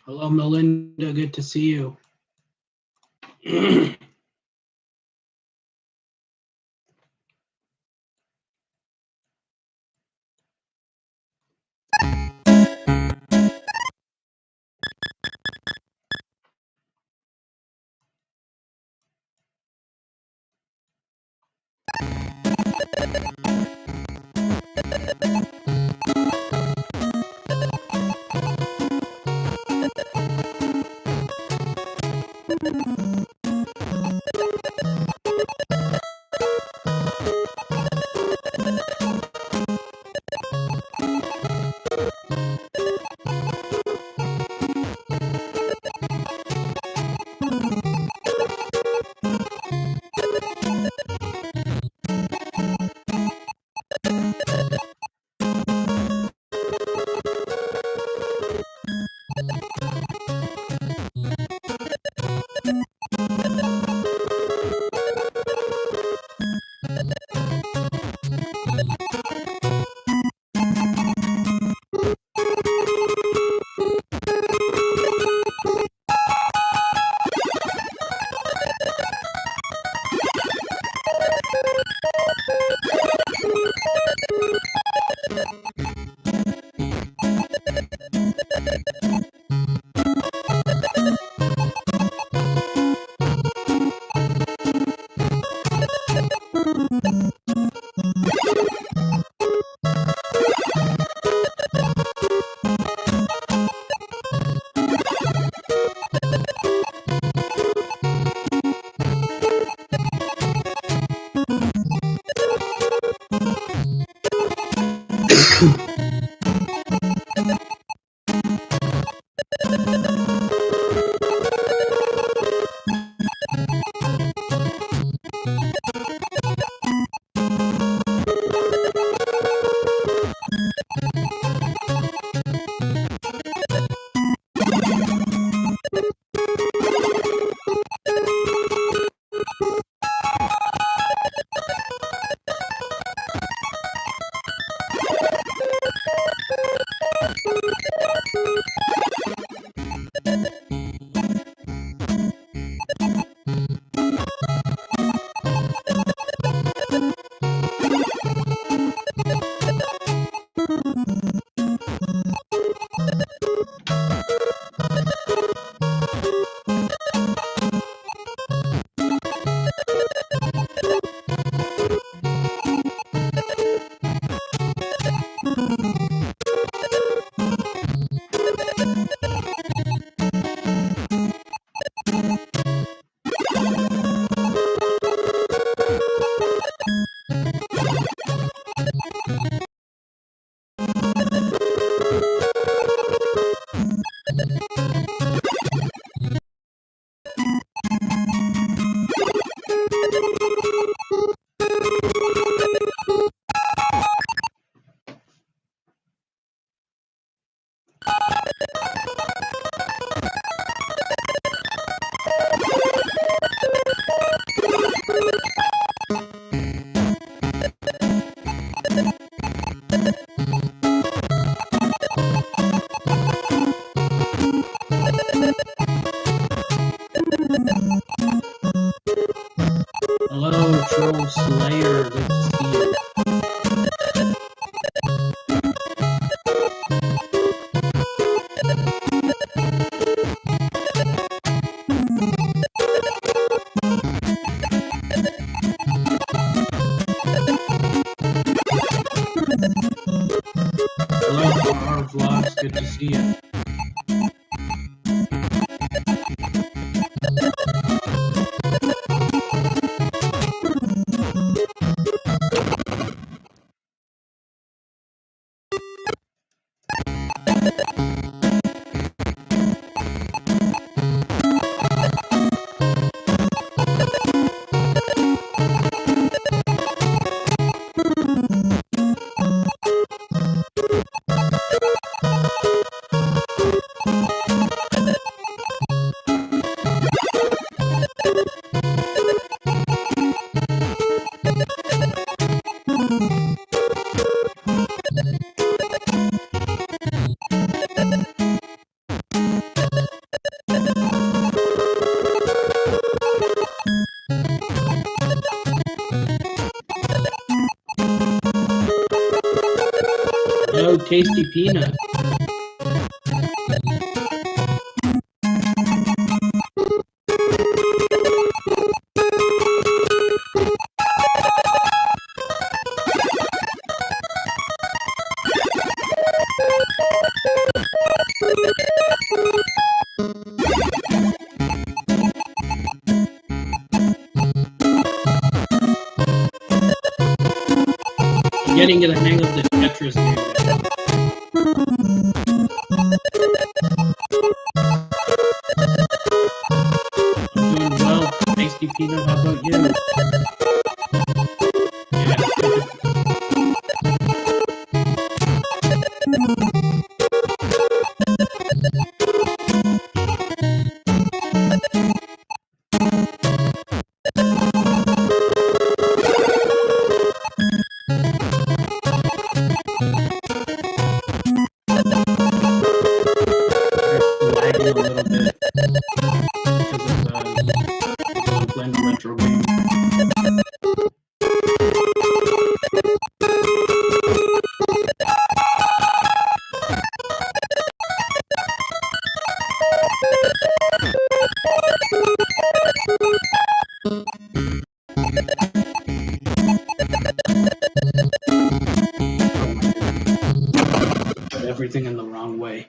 Hello, Melinda. Good to see you. Hello, Troll Slayer. Good to see you. Hello, RR Vlogs. Good to see you. tasty peanut. I'm getting the hang of the Tetris game. I'm doing well, tasty peanut. How about you? Lagging a little bit because of the Glen retro game. Put everything in the wrong way.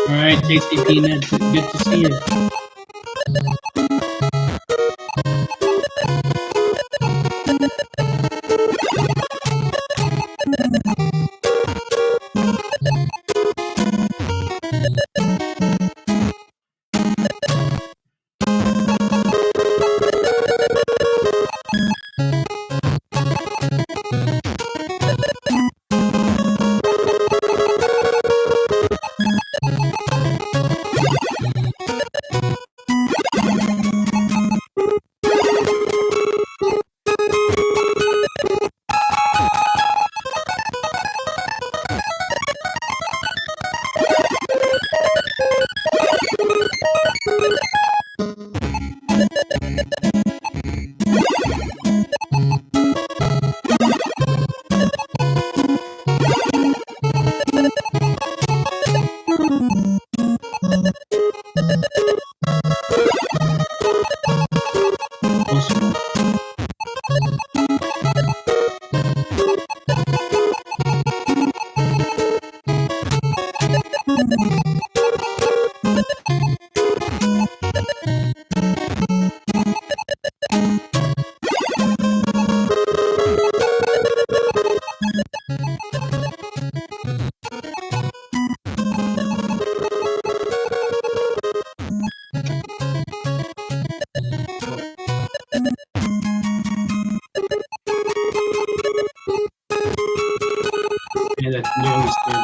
Alright, tasty peanut. Good to see you. Yeah, that's nearly good.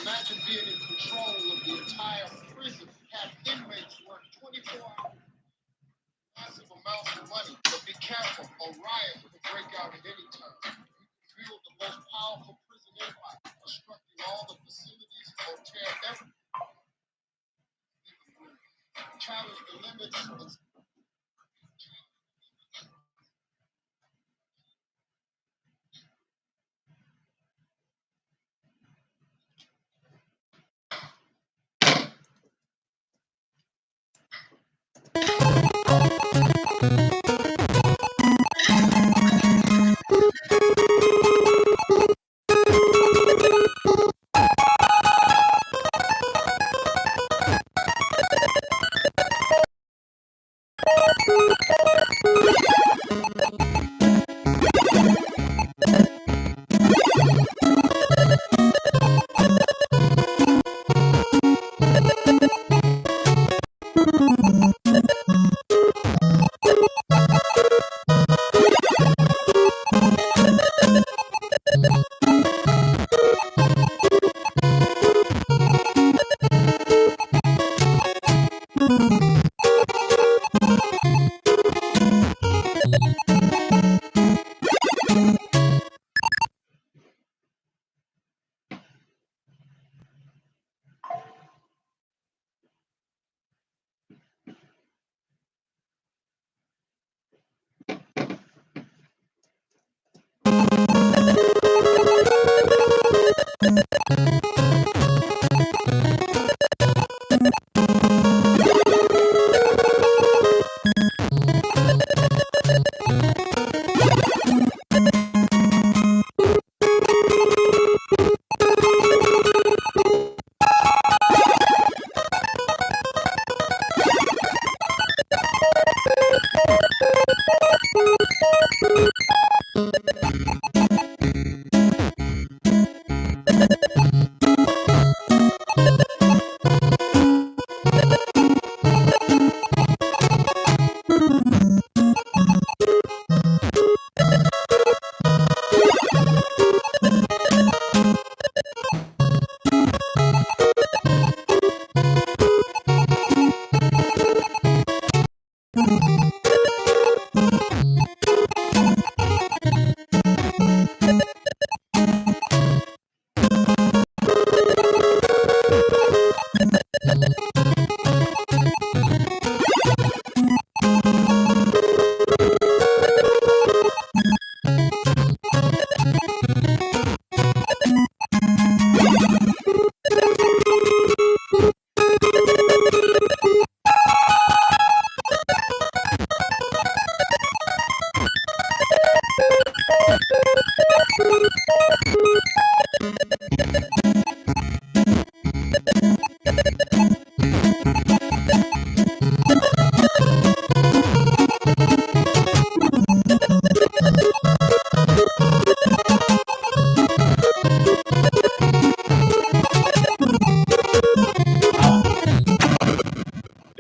Imagine being in control of the entire prison, have inmates work 24 hours, massive amounts of money. But be careful, a riot could break out at any time. You can build the most powerful prison empire, constructing all the facilities or tear everything. Challenge the limits of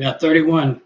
Yeah, 31.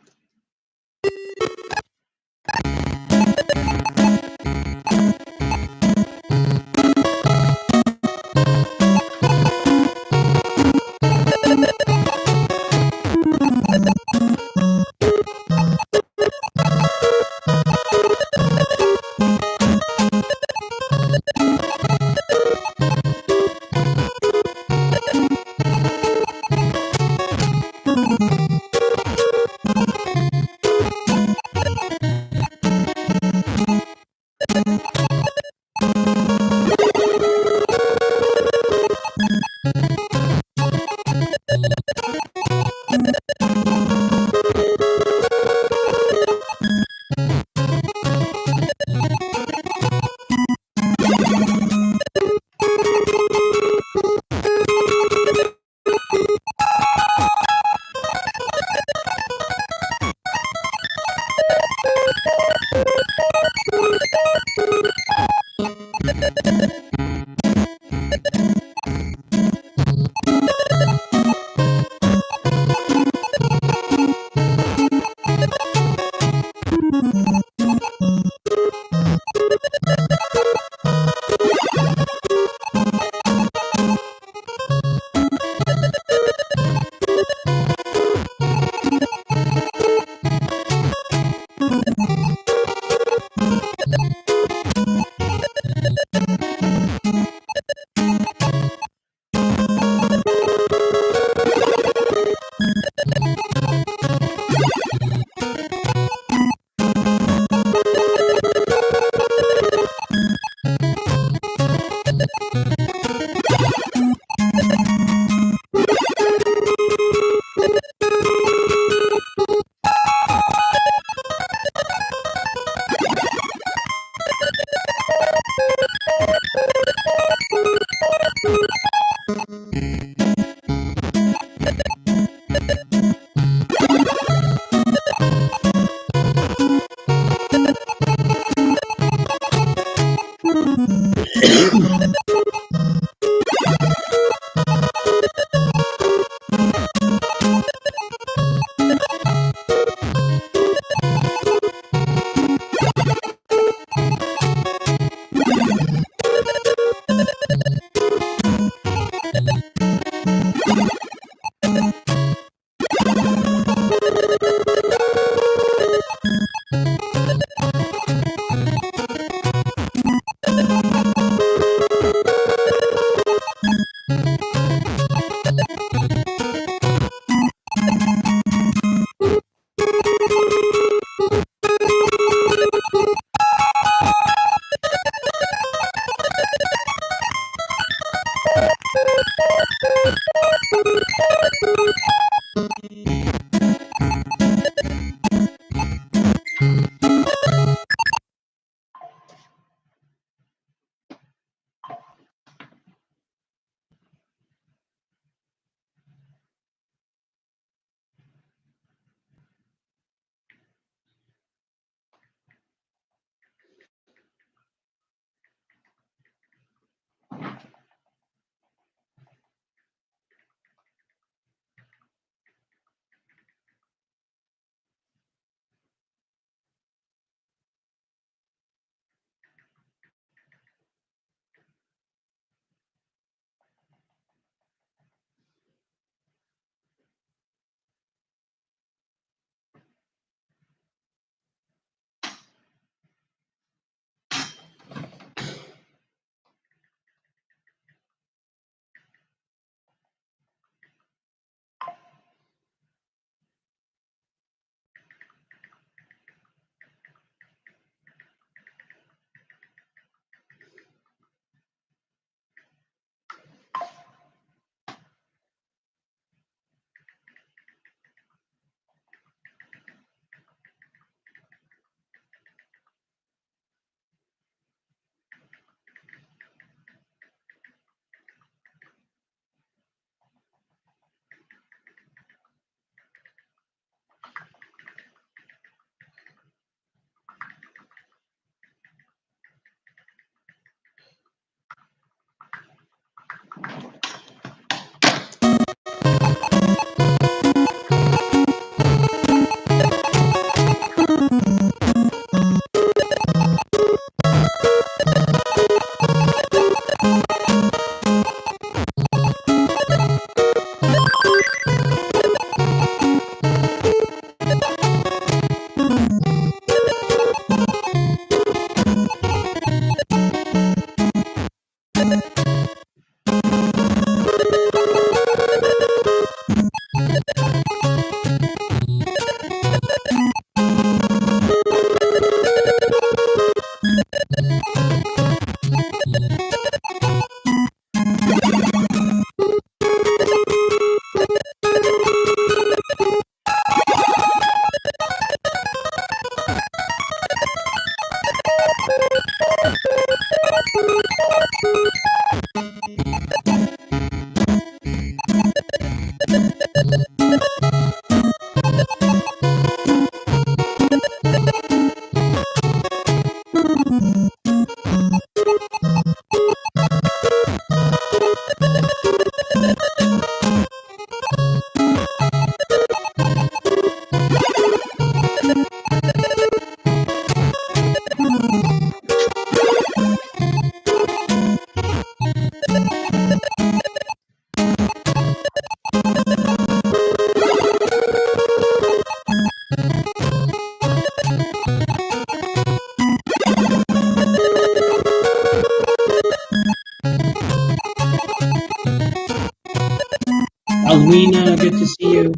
Alina, good to see you.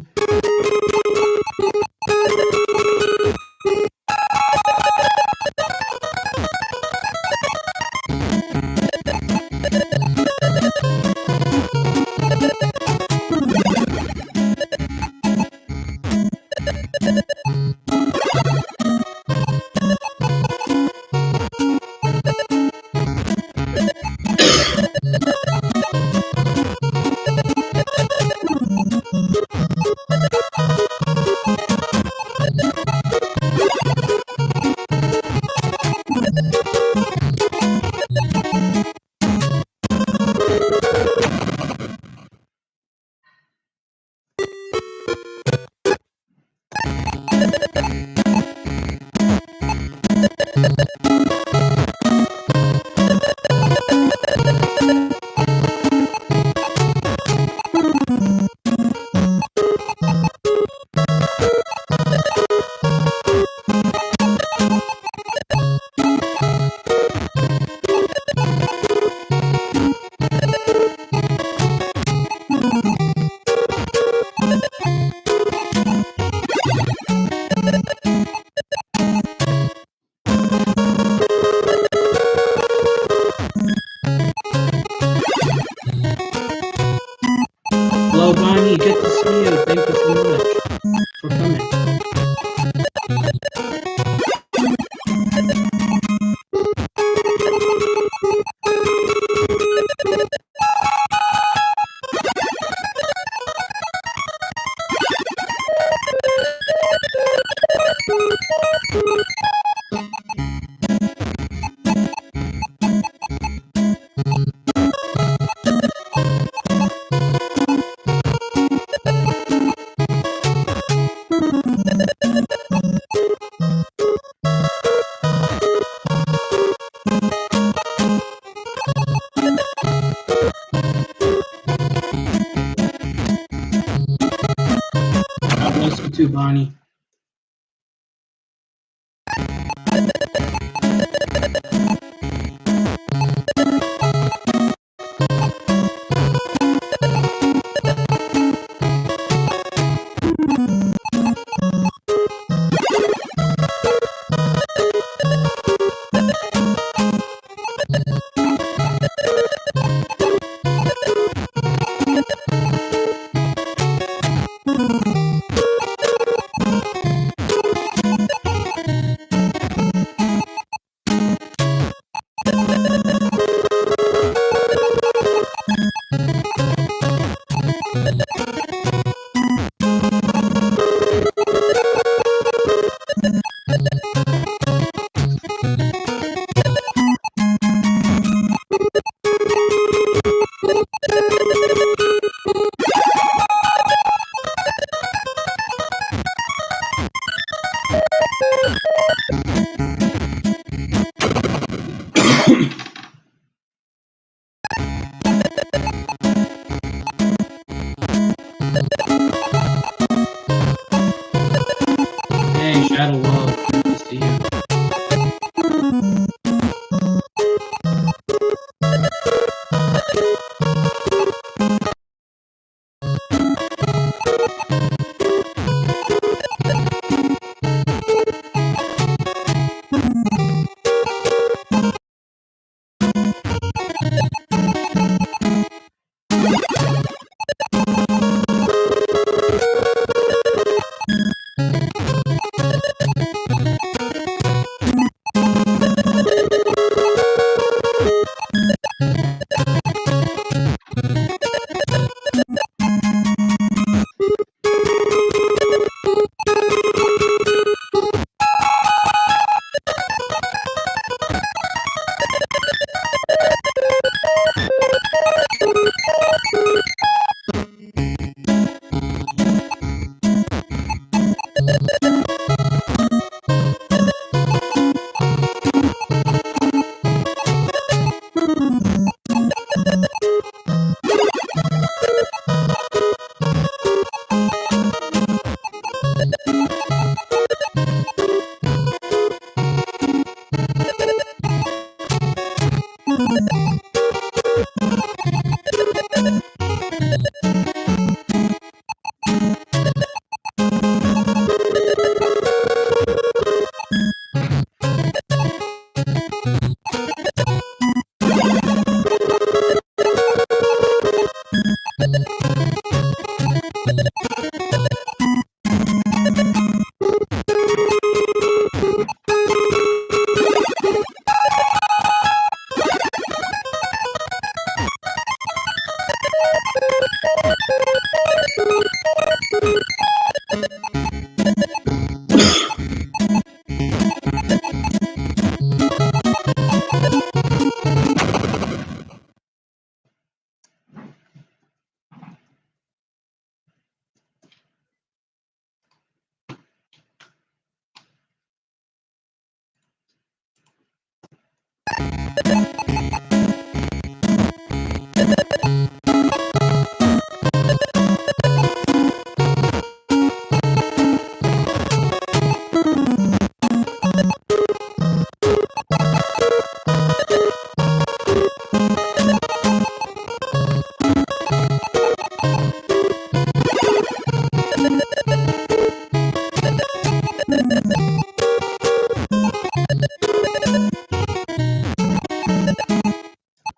Hello, Bonnie, good to see you. Thank you so much for coming. God bless you too, Bonnie. Hey, Shadow Wall, good to see you.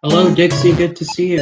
Hello, Dixie. Good to see you.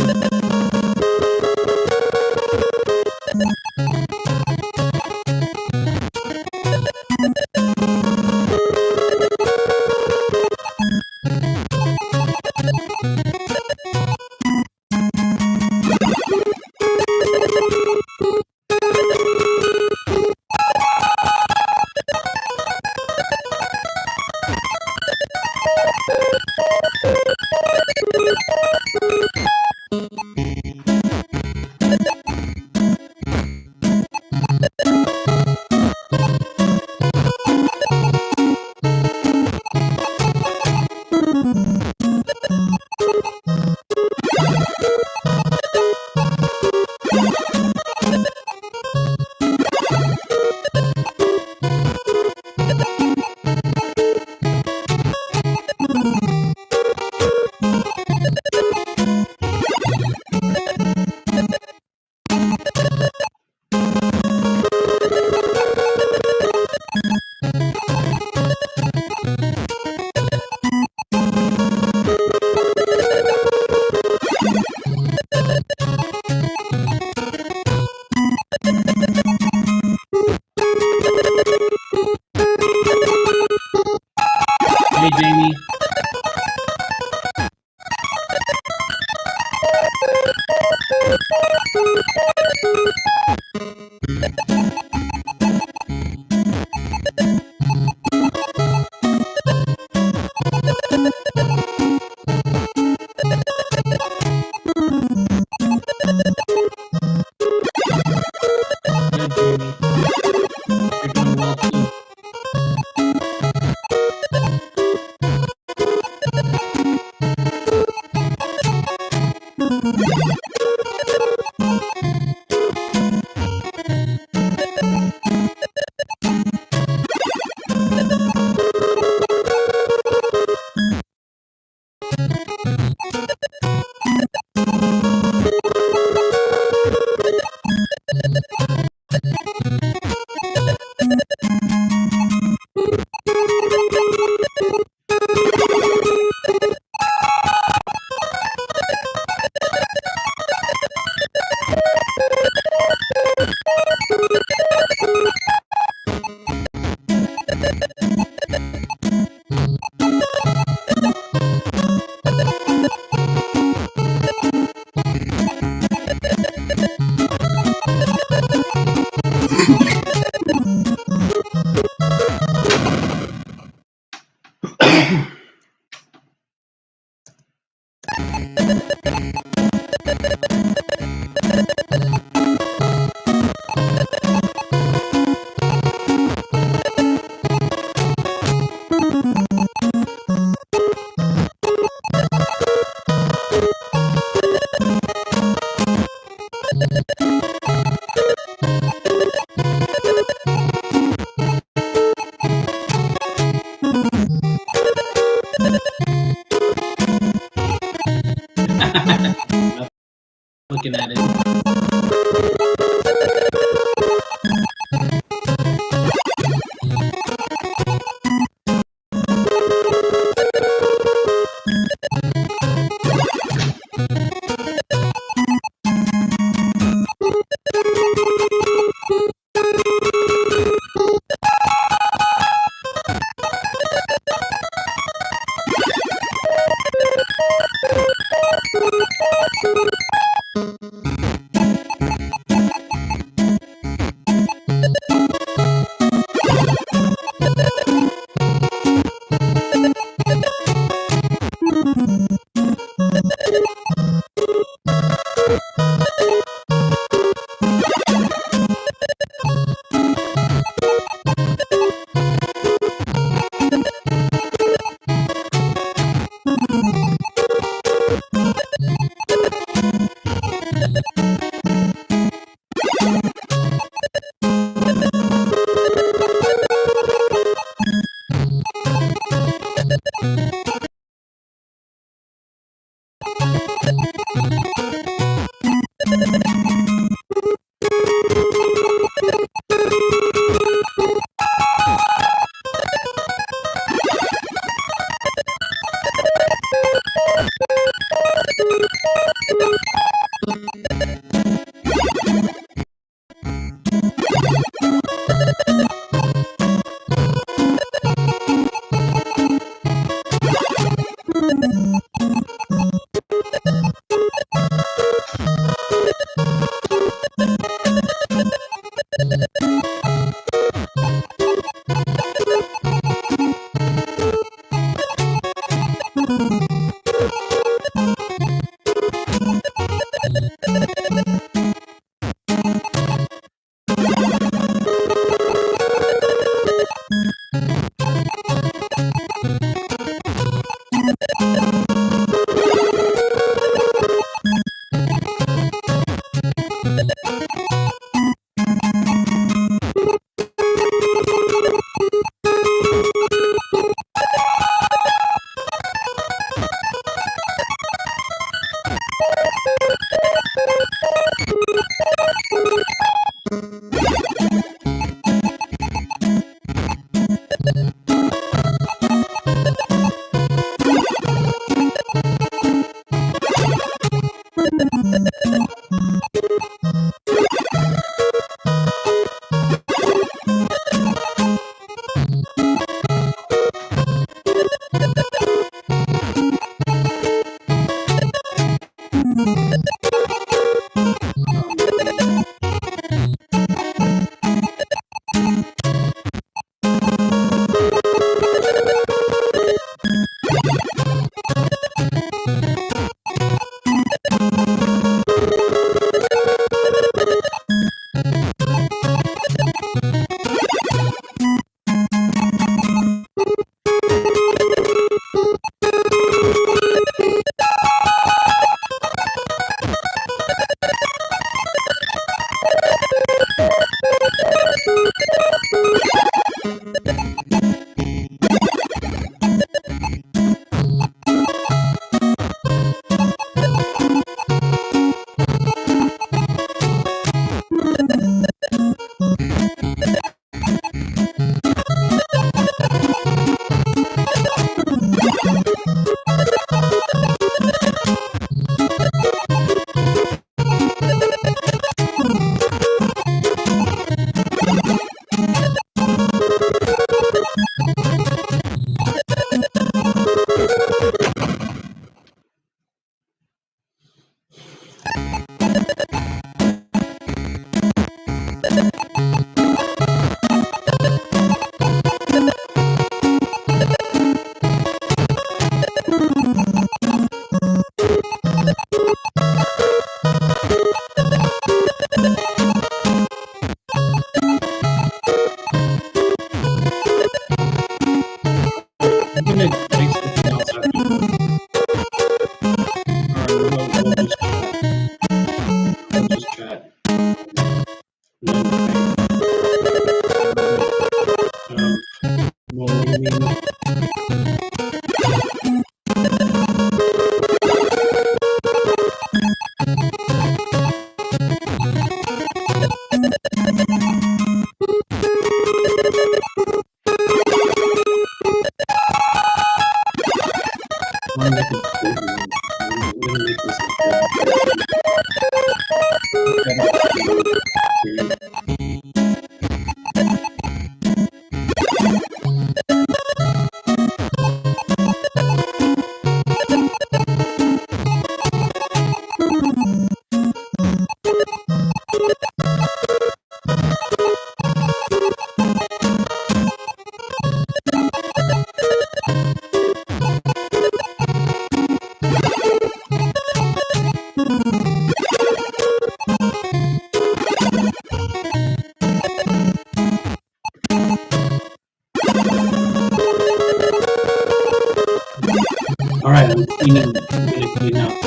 Hey, Jamie. Good, Jamie. You're doing well too. Looking at it. Alright, I'm gonna clean up.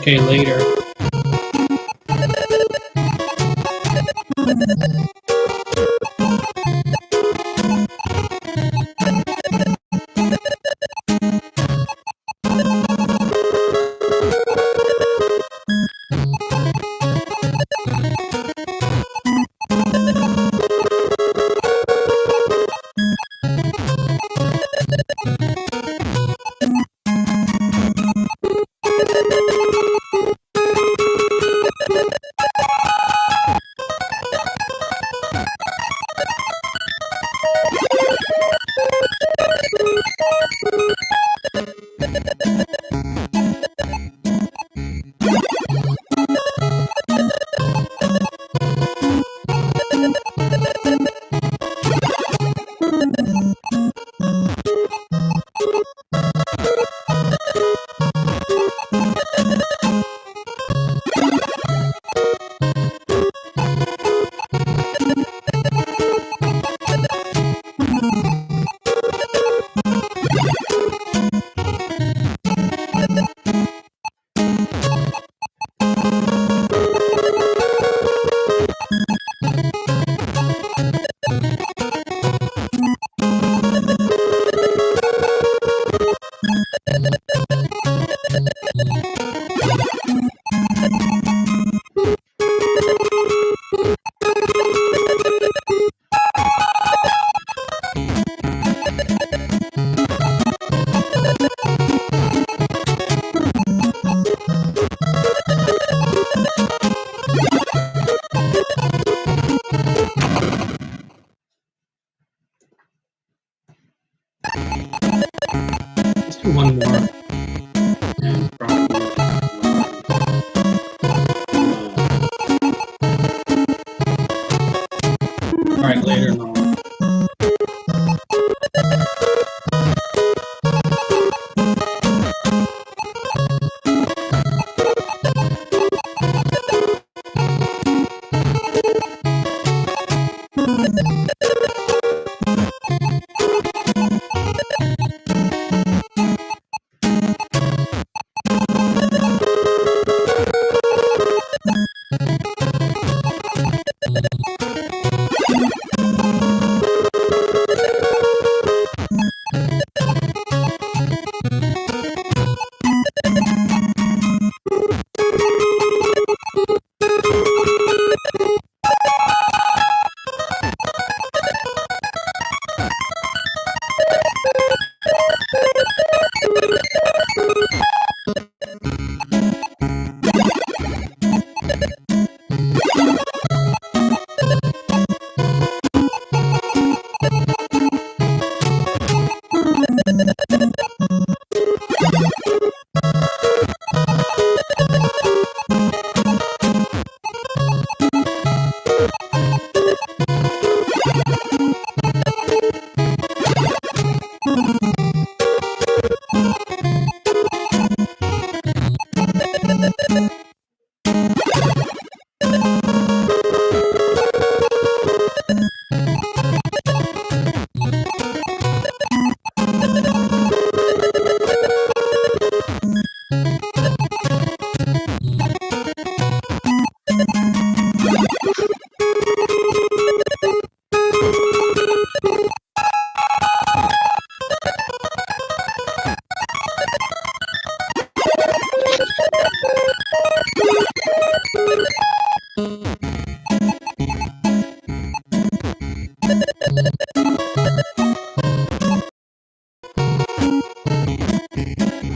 Okay, later.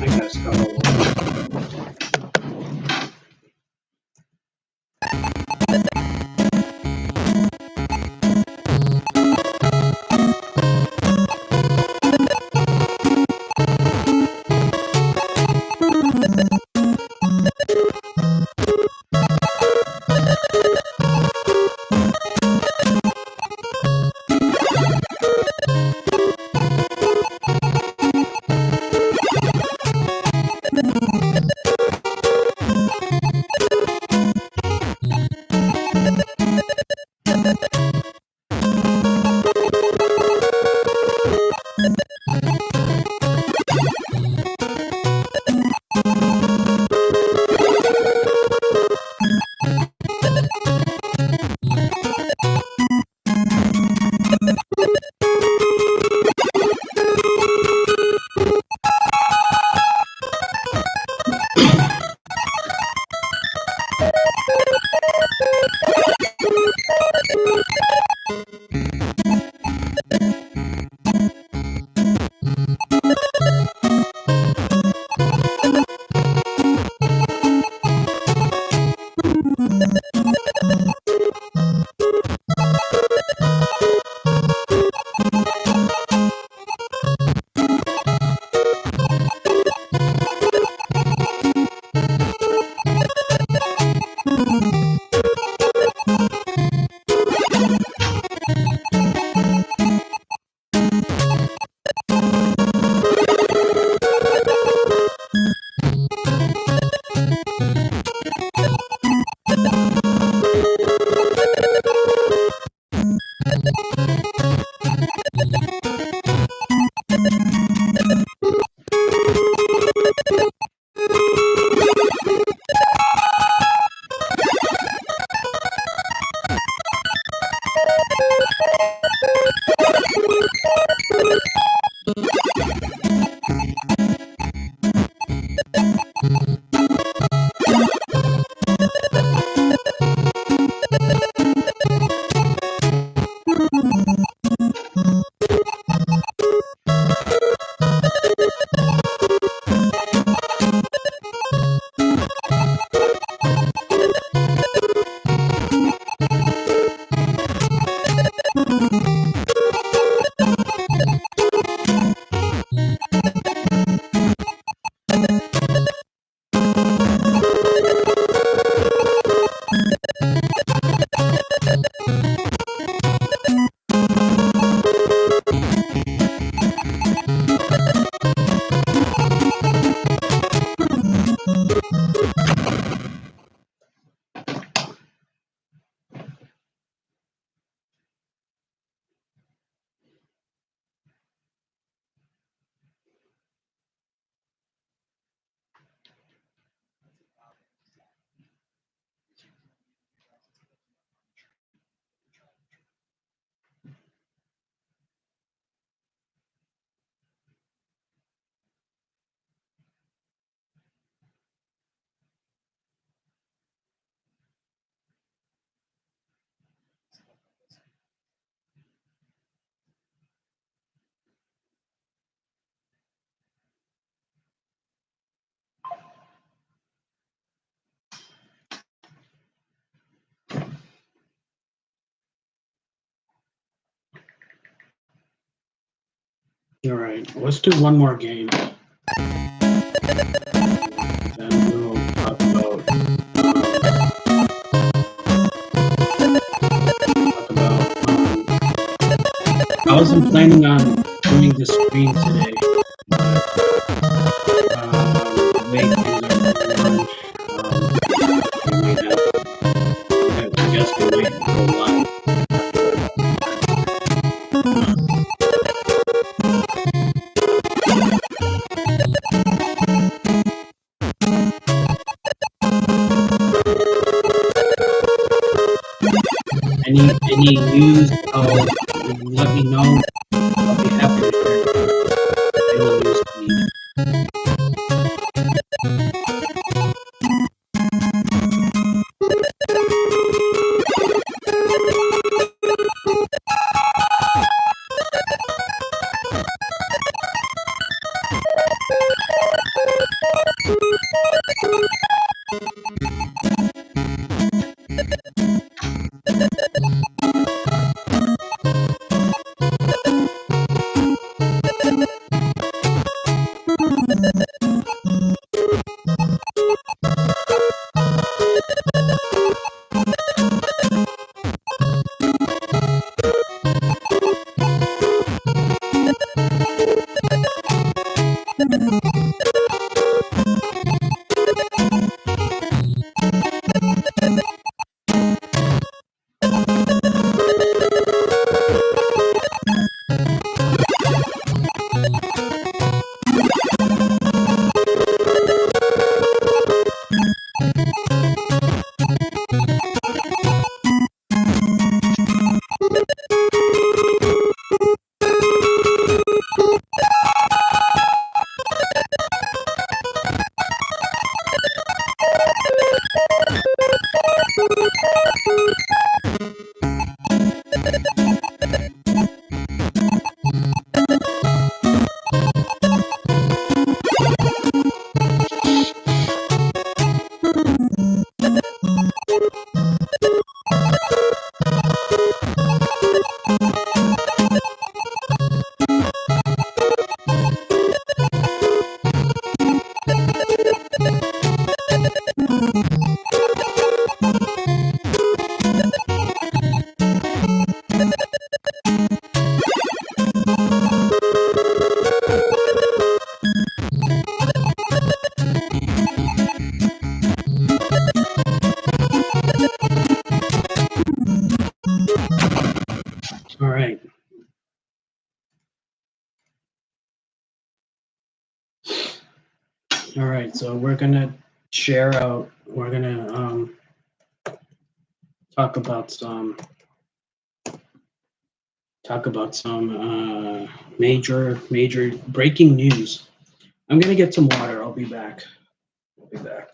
I gotta start all over. All right, let's do one more game. Then we'll talk about I wasn't planning on doing the screen today. The way things are going, we might have, I guess we might go live. Any news, let me know. I'll be happy to share any news to me. All right, so we're gonna share out. We're gonna talk about some major breaking news. I'm gonna get some water. I'll be back. I'll be back.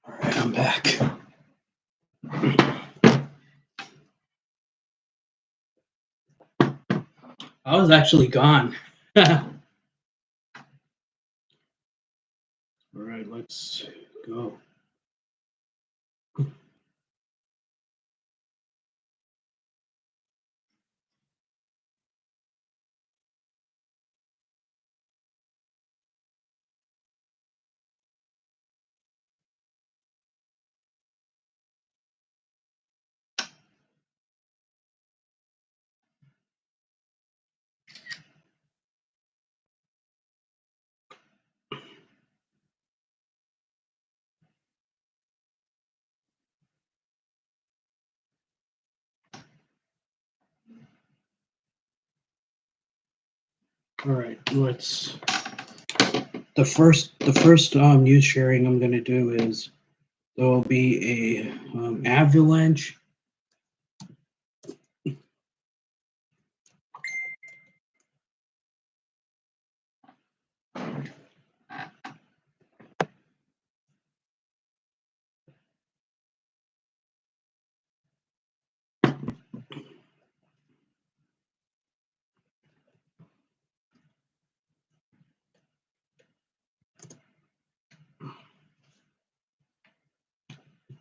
All right, I'm back. I was actually gone. All right, let's go. All right, let's. The first news sharing I'm gonna do is there will be a avalanche.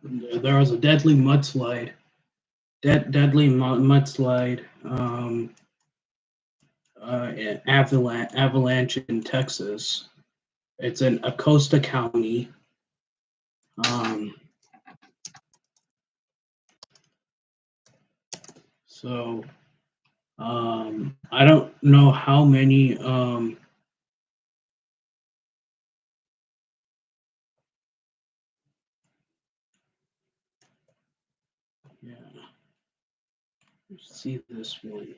There was a deadly mudslide. Deadly mudslide. Avalanche in Texas. It's in Acosta County. So I don't know how many. Yeah. Let's see this one.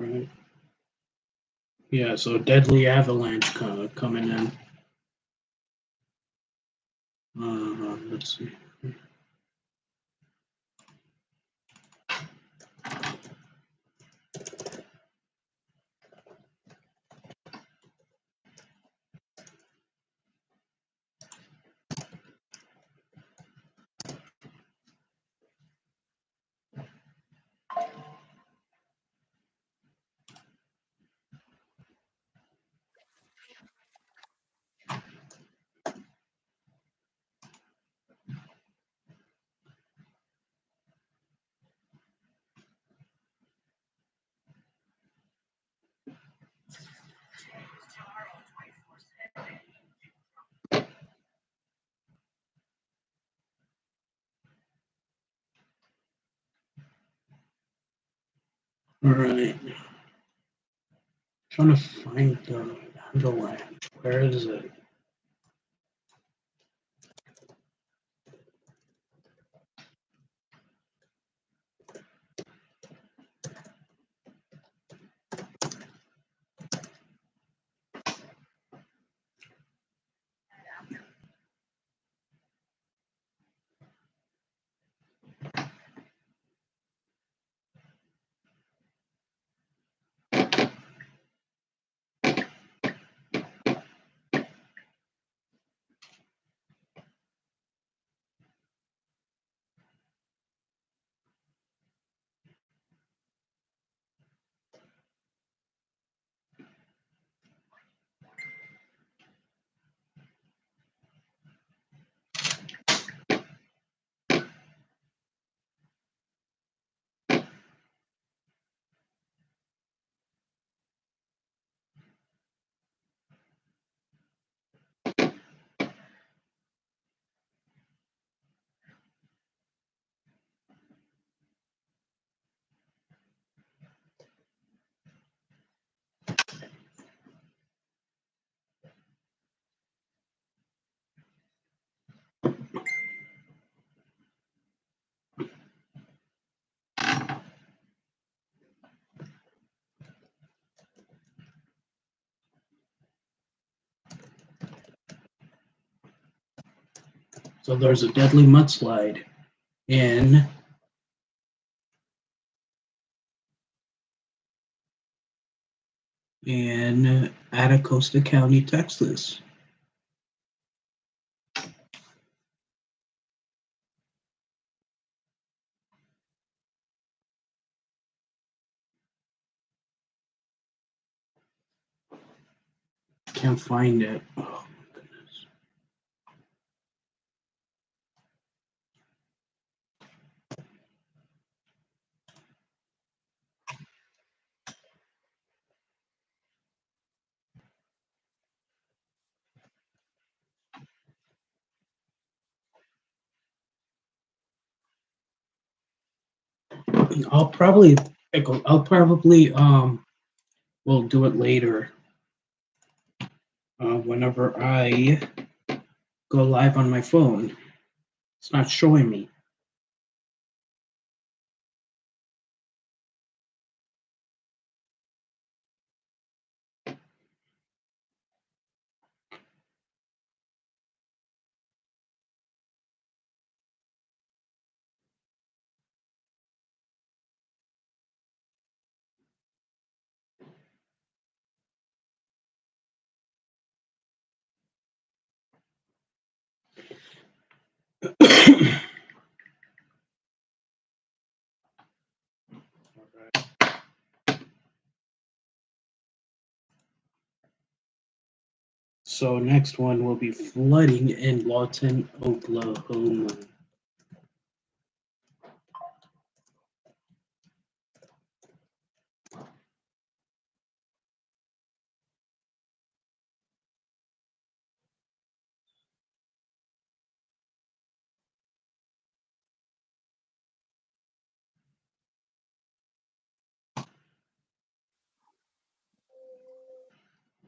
Right. Yeah, so deadly avalanche coming in. Let's see. All right. Trying to find the avalanche. Where is it? So there's a deadly mudslide in Atacosta County, Texas. Can't find it. Oh my goodness. I'll probably will do it later. Whenever I go live on my phone. It's not showing me. So next one will be flooding in Lawton, Oklahoma.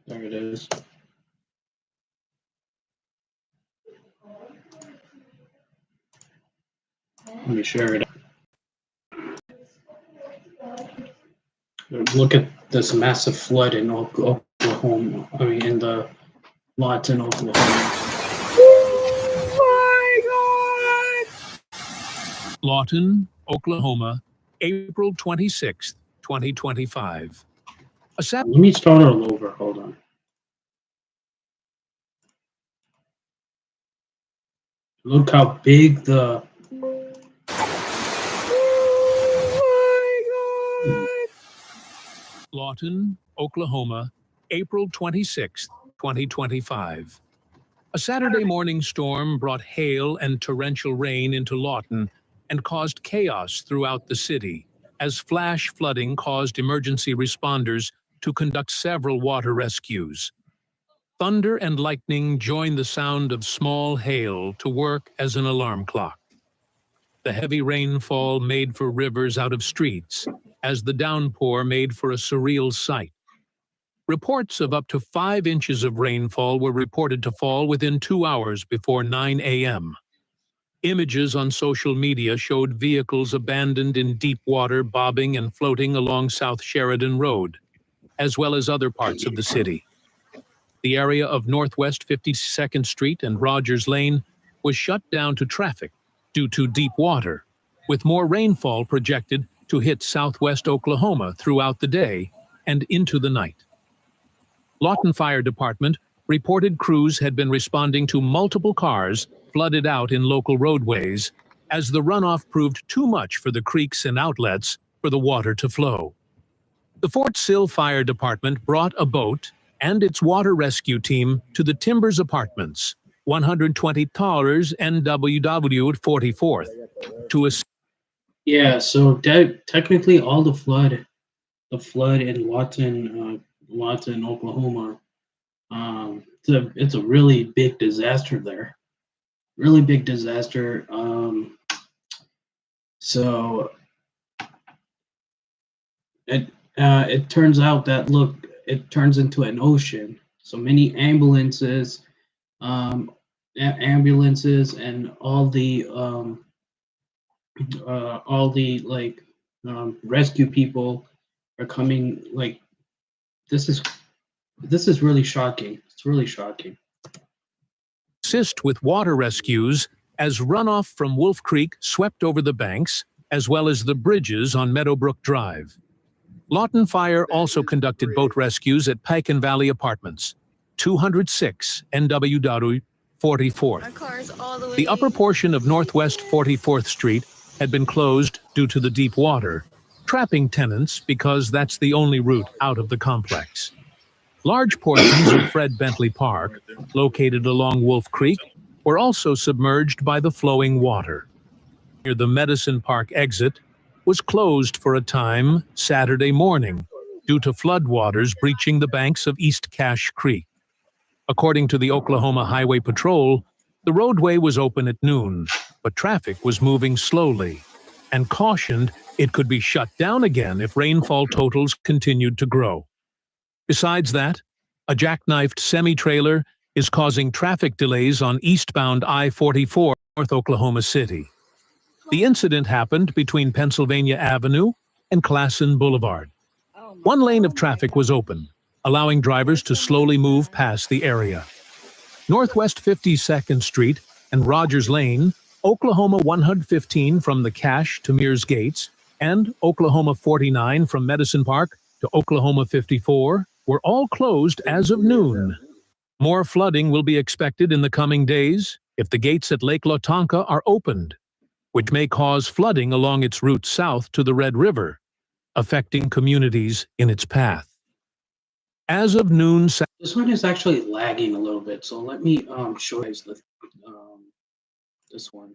There it is. Let me share it. Oops. look at this massive flood in Oklahoma. I mean, in the lots in Oklahoma. Lawton, Oklahoma, April 26th, 2025. Let me start all over. Hold on. Look how big the. Lawton, Oklahoma, April 26th, 2025. A Saturday morning storm brought hail and torrential rain into Lawton and caused chaos throughout the city, as flash flooding caused emergency responders to conduct several water rescues. Thunder and lightning joined the sound of small hail to work as an alarm clock. The heavy rainfall made for rivers out of streets, as the downpour made for a surreal sight. Reports of up to 5 inches of rainfall were reported to fall within 2 hours before 9 a.m. Images on social media showed vehicles abandoned in deep water bobbing and floating along South Sheridan Road, as well as other parts of the city. The area of Northwest 52nd Street and Rogers Lane was shut down to traffic due to deep water, with more rainfall projected to hit southwest Oklahoma throughout the day and into the night. Lawton Fire Department reported crews had been responding to multiple cars flooded out in local roadways, as the runoff proved too much for the creeks and outlets for the water to flow. The Fort Sill Fire Department brought a boat and its water rescue team to the Timbers Apartments, 120 Towers NWW at 44th, to assist. Yeah, so technically all the flood in Lawton, Oklahoma, it's a really big disaster there. Really big disaster. So it turns out that it turns into an ocean. So many ambulances, and all the rescue people are coming. Like this is really shocking. It's really shocking. Assist with water rescues as runoff from Wolf Creek swept over the banks, as well as the bridges on Meadowbrook Drive. Lawton Fire also conducted boat rescues at Pike and Valley Apartments, 206 NW 44th. The upper portion of Northwest 44th Street had been closed due to the deep water, trapping tenants because that's the only route out of the complex. Large portions of Fred Bentley Park, located along Wolf Creek, were also submerged by the flowing water. Near the Medicine Park exit was closed for a time Saturday morning due to floodwaters breaching the banks of East Cache Creek. According to the Oklahoma Highway Patrol, the roadway was open at noon, but traffic was moving slowly, and cautioned it could be shut down again if rainfall totals continued to grow. Besides that, a jackknifed semi-trailer is causing traffic delays on eastbound I-44 North Oklahoma City. The incident happened between Pennsylvania Avenue and Classen Boulevard. One lane of traffic was open, allowing drivers to slowly move past the area. Northwest 52nd Street and Rogers Lane, Oklahoma 115 from the Cache to Mears Gates, and Oklahoma 49 from Medicine Park to Oklahoma 54 were all closed as of noon. More flooding will be expected in the coming days if the gates at Lake Latonka are opened, which may cause flooding along its route south to the Red River, affecting communities in its path. As of noon, this one is actually lagging a little bit, so let me show you guys this one.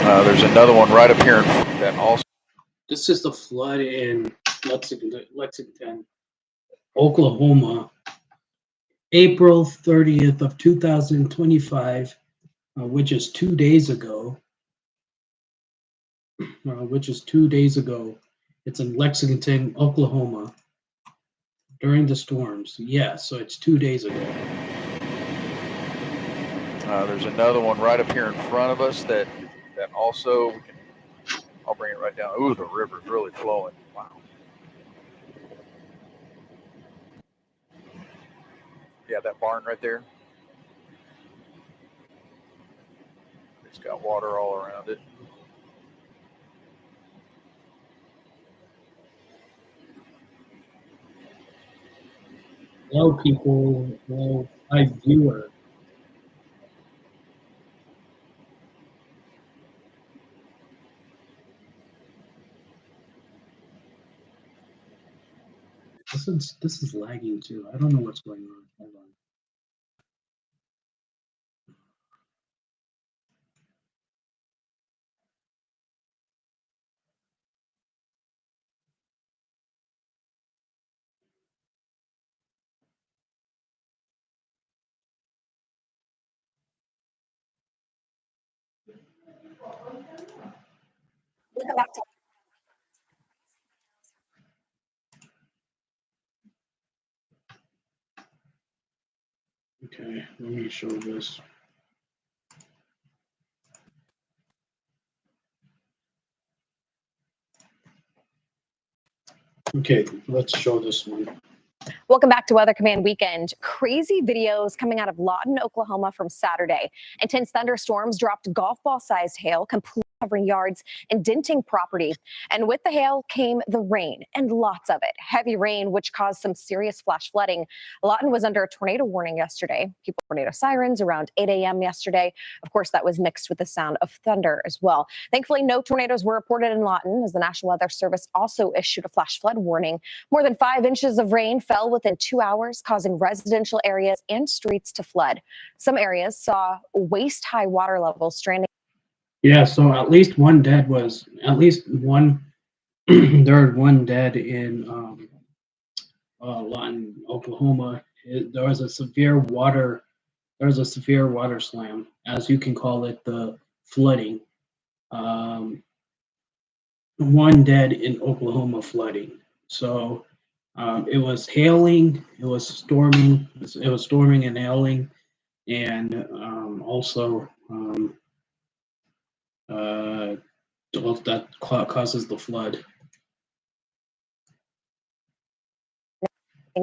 There's another one right up here that also. This is the flood in Lexington, Oklahoma, April 30th of 2025, which is 2 days ago. It's in Lexington, Oklahoma, during the storms. Yeah, so it's 2 days ago. There's another one right up here in front of us that also I'll bring it right down. Ooh, the river's really flowing. Wow. Yeah, that barn right there. It's got water all around it. Hello, people. Hello, hi, viewer. This is lagging too. I don't know what's going on. Hold on. Okay, let me show this. Okay, let's show this one. Welcome back to Weather Command Weekend. Crazy videos coming out of Lawton, Oklahoma from Saturday. Intense thunderstorms dropped golf ball sized hail, completely covering yards and denting property. And with the hail came the rain, and lots of it. Heavy rain, which caused some serious flash flooding. Lawton was under a tornado warning yesterday. People tornado sirens around 8 a.m. yesterday. Of course, that was mixed with the sound of thunder as well. Thankfully, no tornadoes were reported in Lawton, as the National Weather Service also issued a flash flood warning. More than 5 inches of rain fell within 2 hours, causing residential areas and streets to flood. Some areas saw waist-high water levels stranding. Yeah, so at least one dead was at least one. There was one dead in Lawton, Oklahoma. There was a severe water. There was a severe water slam, as you can call it, the flooding. One dead in Oklahoma flooding. So it was hailing, it was storming, it was storming and hailing, and also that causes the flood.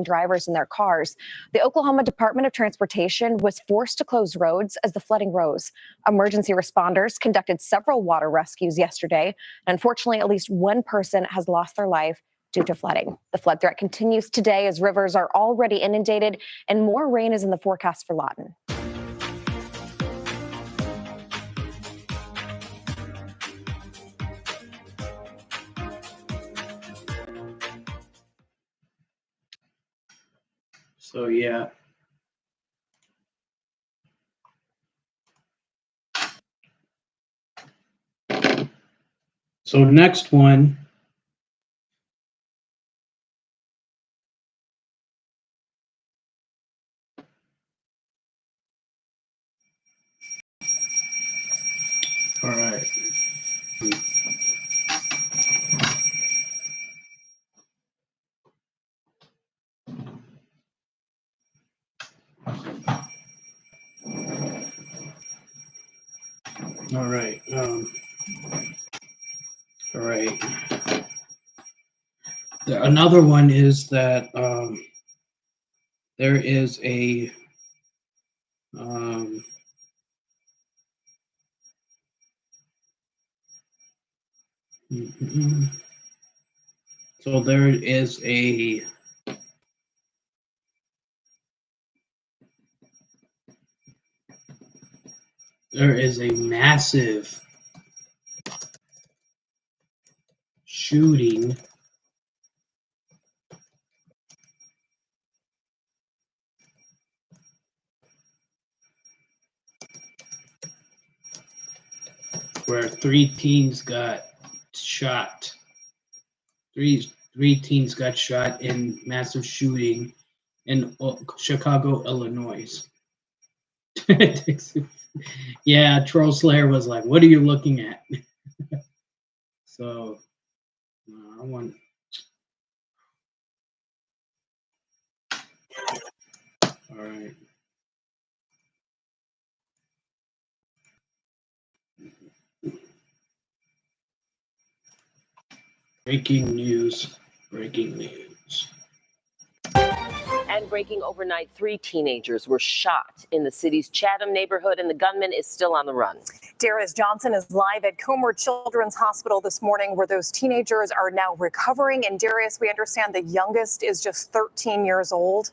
Drivers in their cars. The Oklahoma Department of Transportation was forced to close roads as the flooding rose. Emergency responders conducted several water rescues yesterday. Unfortunately, at least one person has lost their life due to flooding. The flood threat continues today as rivers are already inundated and more rain is in the forecast for Lawton. So yeah. So next one. All right. All right. All right. Another one is that there is a um, so there is a massive shooting where three teens got shot. Three teens got shot in massive shooting in Chicago, Illinois. Yeah, Troll Slayer was like, "What are you looking at?" So I want. All right. Breaking news. Breaking news. And breaking overnight, 3 teenagers were shot in the city's Chatham neighborhood, and the gunman is still on the run. Darius Johnson is live at Comer Children's Hospital this morning, where those teenagers are now recovering. And Darius, we understand the youngest is just 13 years old.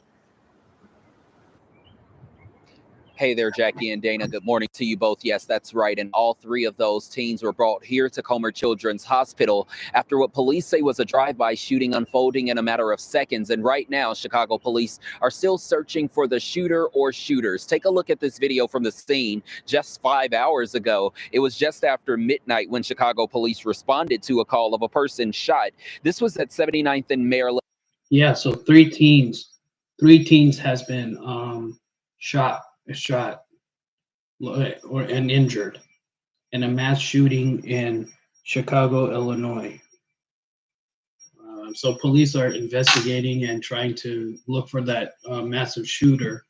Hey there, Jackie and Dana. Good morning to you both. Yes, that's right. And all 3 of those teens were brought here to Comer Children's Hospital after what police say was a drive-by shooting unfolding in a matter of seconds. And right now, Chicago police are still searching for the shooter or shooters. Take a look at this video from the scene just 5 hours ago. It was just after midnight when Chicago police responded to a call of a person shot. This was at 79th and Maryland. Yeah, so 3 teens. 3 teens has been shot and injured in a mass shooting in Chicago, Illinois. So police are investigating and trying to look for that massive shooter,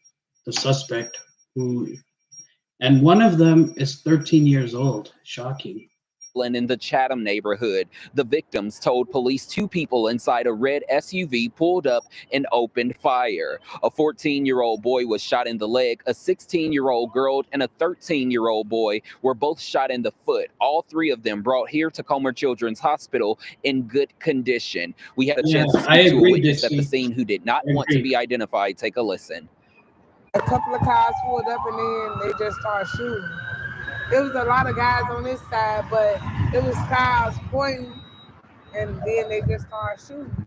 the suspect, and one of them is 13 years old. Shocking. In the Chatham neighborhood, the victims told police 2 people inside a red SUV pulled up and opened fire. A 14-year-old boy was shot in the leg. A 16-year-old girl and a 13-year-old boy were both shot in the foot. All 3 of them brought here to Comer Children's Hospital in good condition. We had a chance to speak to a witness at the scene who did not want to be identified. Take a listen. A couple of cars pulled up and then they just started shooting. There was a lot of guys on this side, but it was cars pointing, and then they just started shooting.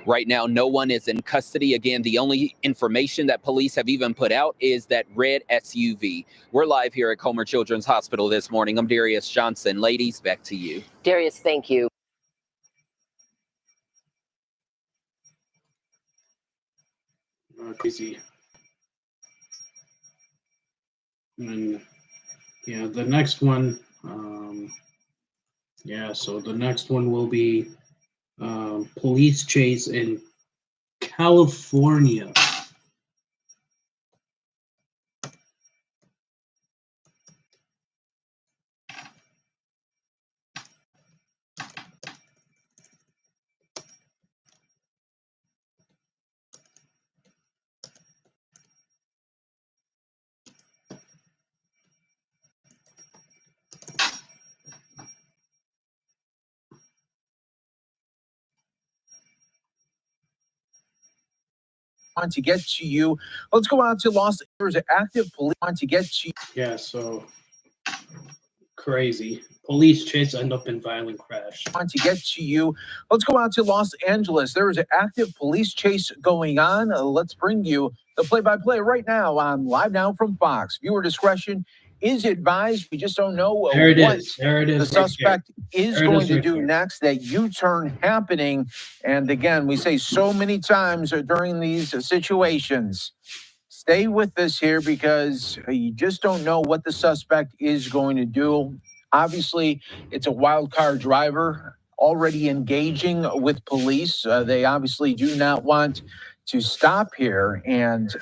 Right now, no one is in custody. Again, the only information that police have even put out is that red SUV. We're live here at Comer Children's Hospital this morning. I'm Darius Johnson. Ladies, back to you. Darius, thank you. Crazy. And yeah, the next one, so the next one will be police chase in California. Want to get to you. Let's go out to Los Angeles. Active police want to get to you. Yeah, so crazy. Police chase end up in violent crash. Want to get to you. Let's go out to Los Angeles. There is an active police chase going on. Let's bring you the play-by-play right now on Live Now from Fox. Viewer discretion is advised. We just don't know what the suspect is going to do next. That U-turn happening. And again, we say so many times during these situations, stay with us here because you just don't know what the suspect is going to do. Obviously, it's a wild car driver already engaging with police. They obviously do not want to stop here. And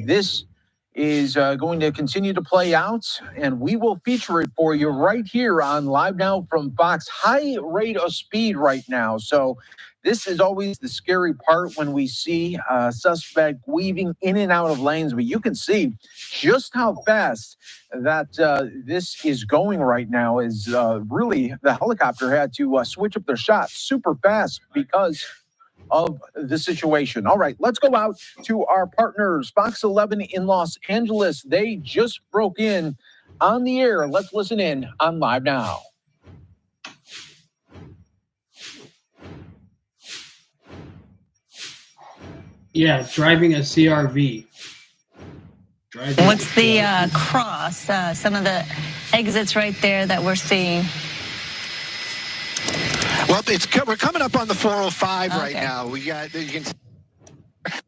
this is going to continue to play out, and we will feature it for you right here on Live Now from Fox. High rate of speed right now. So this is always the scary part when we see a suspect weaving in and out of lanes, but you can see just how fast that this is going right now. Is really the helicopter had to switch up their shots super fast because of the situation. All right, let's go out to our partners, Fox 11 in Los Angeles. They just broke in on the air. Let's listen in on Live Now. Yeah, driving a CRV. What's the cross? Some of the exits right there that we're seeing. Well, we're coming up on the 405 right now. We got you can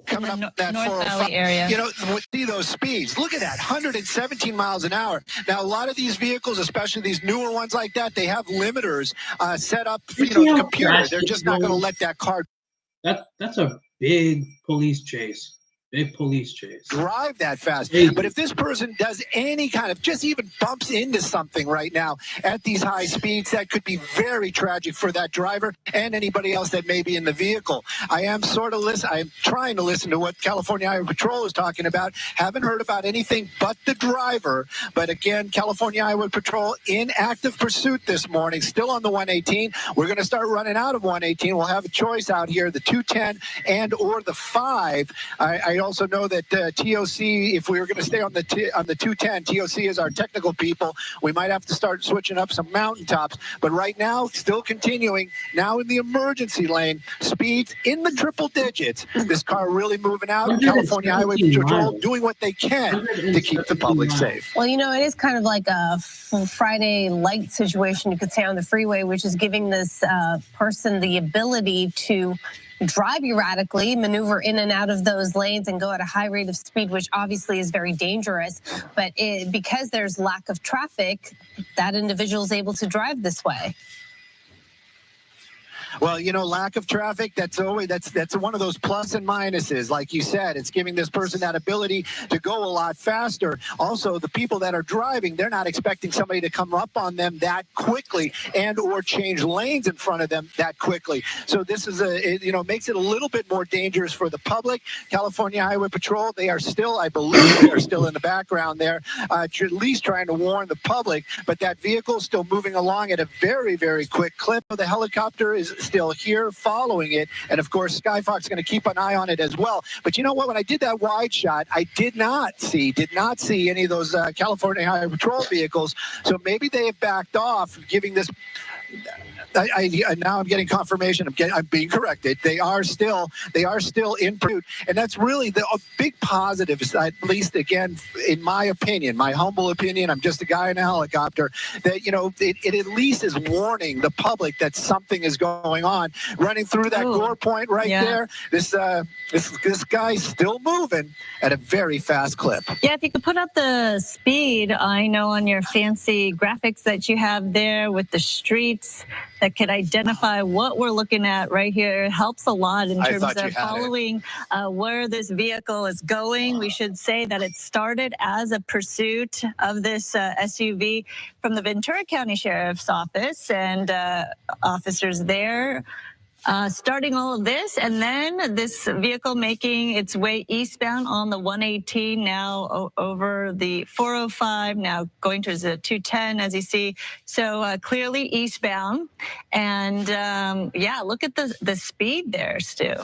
coming up that North 405 Valley area. You know, see those speeds. Look at that, 117 miles an hour. Now, a lot of these vehicles, especially these newer ones like that, they have limiters set up. You know, computer. They're just not going to let that car. That's a big police chase. Big police chase. Drive that fast. Crazy. But if this person does any kind of, just even bumps into something right now at these high speeds, that could be very tragic for that driver and anybody else that may be in the vehicle. I'm trying to listen to what California Highway Patrol is talking about. Haven't heard about anything but the driver. But again, California Highway Patrol in active pursuit this morning, still on the 118. We're going to start running out of 118. We'll have a choice out here, the 210 and or the 5. I also know that TOC, if we were going to stay on the 210, TOC is our technical people. We might have to start switching up some mountaintops. But right now, still continuing. Now in the emergency lane, speeds in the triple digits. This car really moving out. California Highway Patrol doing what they can to keep the public safe. Well, you know, it is kind of like a Friday light situation, you could say, on the freeway, which is giving this person the ability to drive erratically, maneuver in and out of those lanes and go at a high rate of speed, which obviously is very dangerous. But because there's lack of traffic, that individual is able to drive this way. Well, you know, lack of traffic, that's one of those plus and minuses. Like you said, it's giving this person that ability to go a lot faster. Also, the people that are driving, they're not expecting somebody to come up on them that quickly and or change lanes in front of them that quickly. So this is makes it a little bit more dangerous for the public. California Highway Patrol, they are still, I believe, they are still in the background there, at least trying to warn the public. But that vehicle is still moving along at a very, very quick clip. The helicopter is still here following it, and of course Skyfox is going to keep an eye on it as well. But you know what, when I did that wide shot, I did not see any of those California Highway Patrol vehicles. So maybe they have backed off, giving this now I'm getting confirmation. I'm being corrected. They are still in pursuit, and that's really the big positive. At least, again, in my opinion, my humble opinion, I'm just a guy in a helicopter. That it at least is warning the public that something is going on. Running through that gore point right there. This guy's still moving at a very fast clip. Yeah, if you could put up the speed, I know on your fancy graphics that you have there with the streets that could identify what we're looking at right here. It helps a lot in terms of following where this vehicle is going. We should say that it started as a pursuit of this SUV from the Ventura County Sheriff's Office, and officers there starting all of this, and then this vehicle making its way eastbound on the 118, now over the 405, now going towards the 210, as you see. So clearly eastbound, and yeah, look at the speed there, Stu.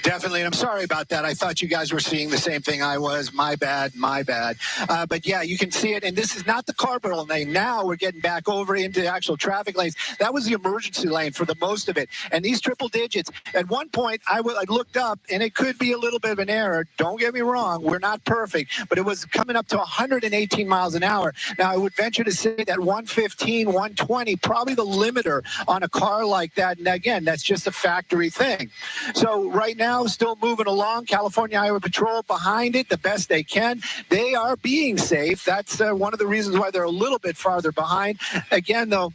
Definitely, and I'm sorry about that. I thought you guys were seeing the same thing I was. My bad. But yeah, you can see it, and this is not the carpool lane. Now we're getting back over into actual traffic lanes. That was the emergency lane for the most of it. And these triple digits, at one point, I looked up, and it could be a little bit of an error. Don't get me wrong, we're not perfect, but it was coming up to 118 miles an hour. Now, I would venture to say that 115, 120, probably the limiter on a car like that. And again, that's just a factory thing. So right now, still moving along. California Highway Patrol behind it the best they can. They are being safe. That's one of the reasons why they're a little bit farther behind. Again, though,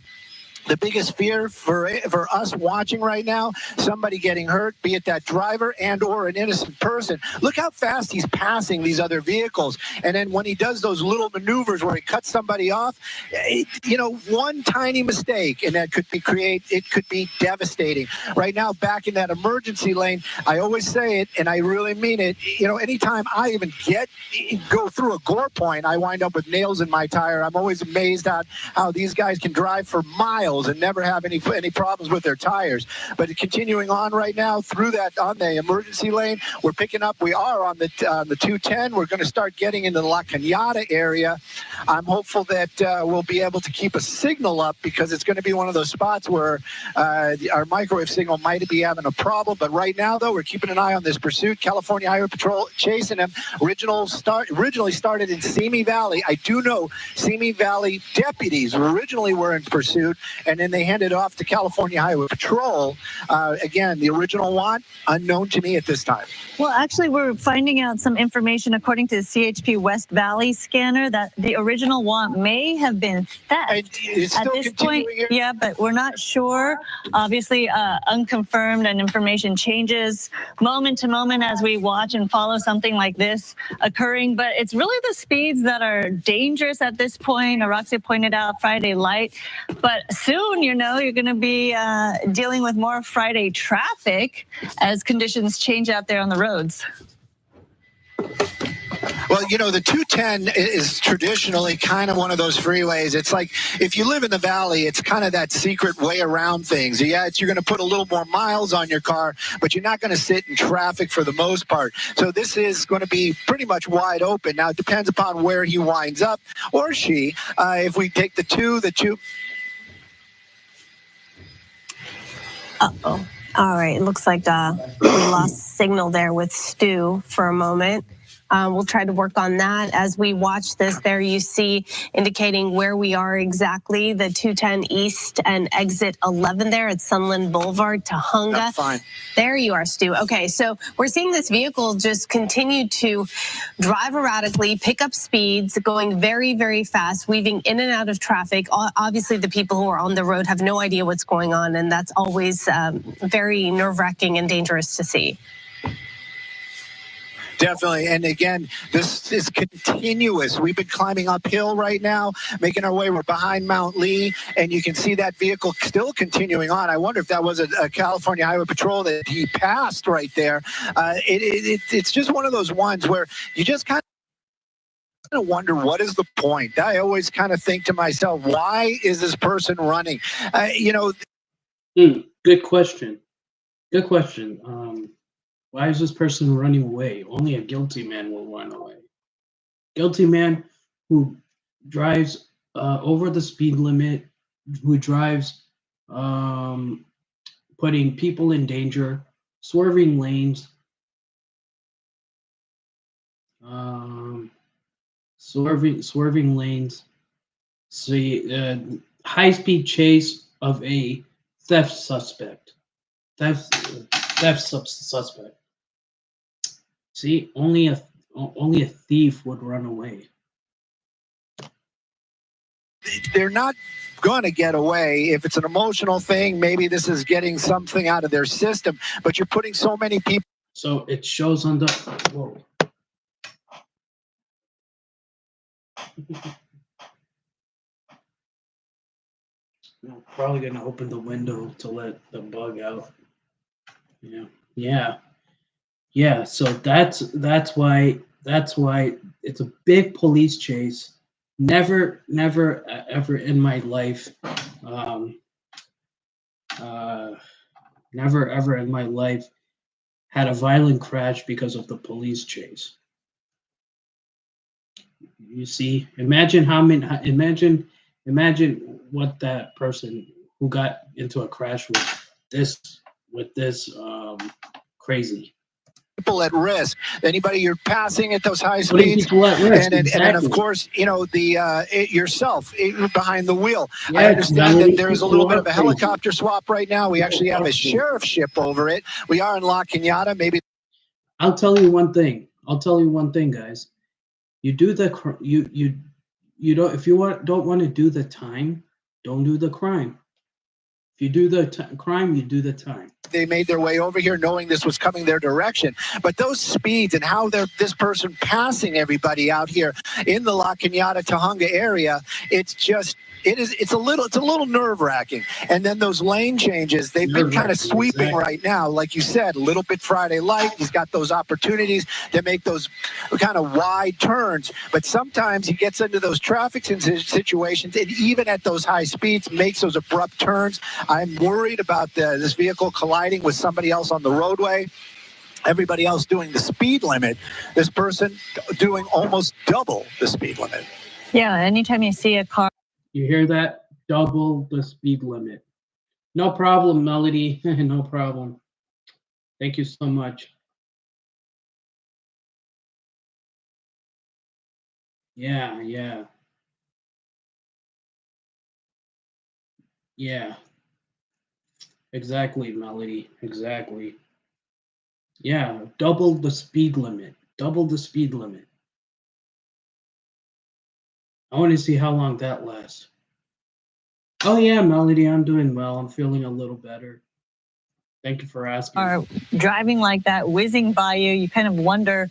the biggest fear for us watching right now, somebody getting hurt, be it that driver and or an innocent person. Look how fast he's passing these other vehicles. And then when he does those little maneuvers where he cuts somebody off, one tiny mistake, and that could be devastating. Right now, back in that emergency lane, I always say it, and I really mean it. Anytime I even go through a gore point, I wind up with nails in my tire. I'm always amazed at how these guys can drive for miles and never have any problems with their tires. But continuing on right now through that on the emergency lane, we're picking up. We are on the 210. We're going to start getting into the La Cañada area. I'm hopeful that we'll be able to keep a signal up, because it's going to be one of those spots where our microwave signal might be having a problem. But right now, though, we're keeping an eye on this pursuit. California Highway Patrol chasing him. Originally started in Simi Valley. I do know Simi Valley deputies originally were in pursuit, and then they handed it off to California Highway Patrol. Again, the original want, unknown to me at this time. Well, actually, we're finding out some information according to the CHP West Valley scanner that the original want may have been theft. At this point, yeah, but we're not sure. Obviously, unconfirmed and information changes moment to moment as we watch and follow something like this occurring. But it's really the speeds that are dangerous at this point. Araxia pointed out Friday light, but soon, you know, you're going to be dealing with more Friday traffic as conditions change out there on the roads. Well, you know, the 210 is traditionally kind of one of those freeways. It's like if you live in the valley, it's kind of that secret way around things. Yeah, you're going to put a little more miles on your car, but you're not going to sit in traffic for the most part. So this is going to be pretty much wide open. Now, it depends upon where he winds up or she. If we take the two. Uh-oh. All right. It looks like we lost signal there with Stu for a moment. We'll try to work on that as we watch this. There you see indicating where we are exactly, the 210 East and exit 11 there at Sunland Boulevard, Tahunga. That's fine. There you are, Stu. Okay, so we're seeing this vehicle just continue to drive erratically, pick up speeds, going very, very fast, weaving in and out of traffic. Obviously, the people who are on the road have no idea what's going on, and that's always very nerve-wracking and dangerous to see. Definitely. And again, this is continuous. We've been climbing uphill right now, making our way. We're behind Mount Lee, and you can see that vehicle still continuing on. I wonder if that was a California Highway Patrol that he passed right there. It's just one of those ones where you just kind of wonder, what is the point? I always kind of think to myself, why is this person running? Good question. Good question. Why is this person running away? Only a guilty man will run away. Guilty man who drives over the speed limit, who drives putting people in danger, swerving lanes, swerving lanes. See, high-speed chase of a theft suspect. Theft suspect. See, only a thief would run away. They're not going to get away. If it's an emotional thing, maybe this is getting something out of their system, but you're putting so many people. So it shows on the, whoa. I'm probably going to open the window to let the bug out. Yeah. So that's why it's a big police chase. Never ever in my life, never ever in my life had a violent crash because of the police chase. You see, imagine what that person who got into a crash with this crazy. People at risk. Anybody you're passing at those high speeds, and then of course, you know, yourself behind the wheel. Yeah, I understand that there is a little bit of a helicopter swap right now. We actually have a sheriff's ship over it. We are in La Cañada. Maybe I'll tell you one thing, guys. You do the you don't, if you don't want to do the time, don't do the crime. If you do the crime, you do the time. They made their way over here knowing this was coming their direction. But those speeds and how this person passing everybody out here in the La Cañada Tahunga area, it's a little nerve-wracking. And then those lane changes, they've been kind of sweeping right now. Like you said, a little bit Friday light. He's got those opportunities to make those kind of wide turns. But sometimes he gets into those traffic situations, and even at those high speeds, makes those abrupt turns. I'm worried about this vehicle colliding with somebody else on the roadway. Everybody else doing the speed limit. This person doing almost double the speed limit. Yeah, anytime you see a car. You hear that? Double the speed limit. No problem, Melody. No problem. Thank you so much. Yeah. Yeah, exactly, Melody. Exactly. Yeah, double the speed limit. Double the speed limit. I want to see how long that lasts. Oh yeah, Melody, I'm doing well. I'm feeling a little better. Thank you for asking. Are driving like that, whizzing by you, you kind of wonder,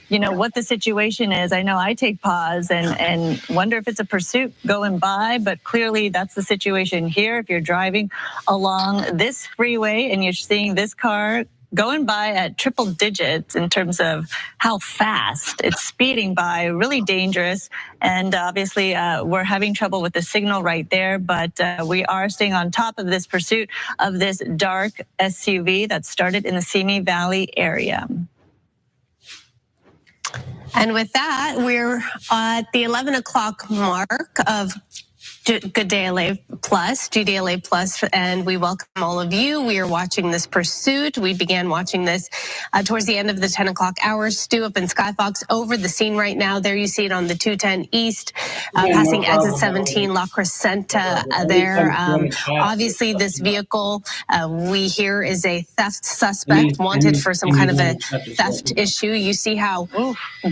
what the situation is. I know I take pause and wonder if it's a pursuit going by, but clearly that's the situation here. If you're driving along this freeway and you're seeing this car going by at triple digits in terms of how fast it's speeding by, really dangerous. And obviously we're having trouble with the signal right there, but we are staying on top of this pursuit of this dark SUV that started in the Simi Valley area. And with that, we're at the 11 o'clock mark of Good Day LA Plus, GDLA Plus, and we welcome all of you. We are watching this pursuit. We began watching this towards the end of the 10 o'clock hour. Stu up in Skyfox over the scene right now. There you see it on the 210 East, passing exit 17, La Crescenta there. Obviously, this vehicle we hear is a theft suspect, wanted for some kind of a theft issue. You see how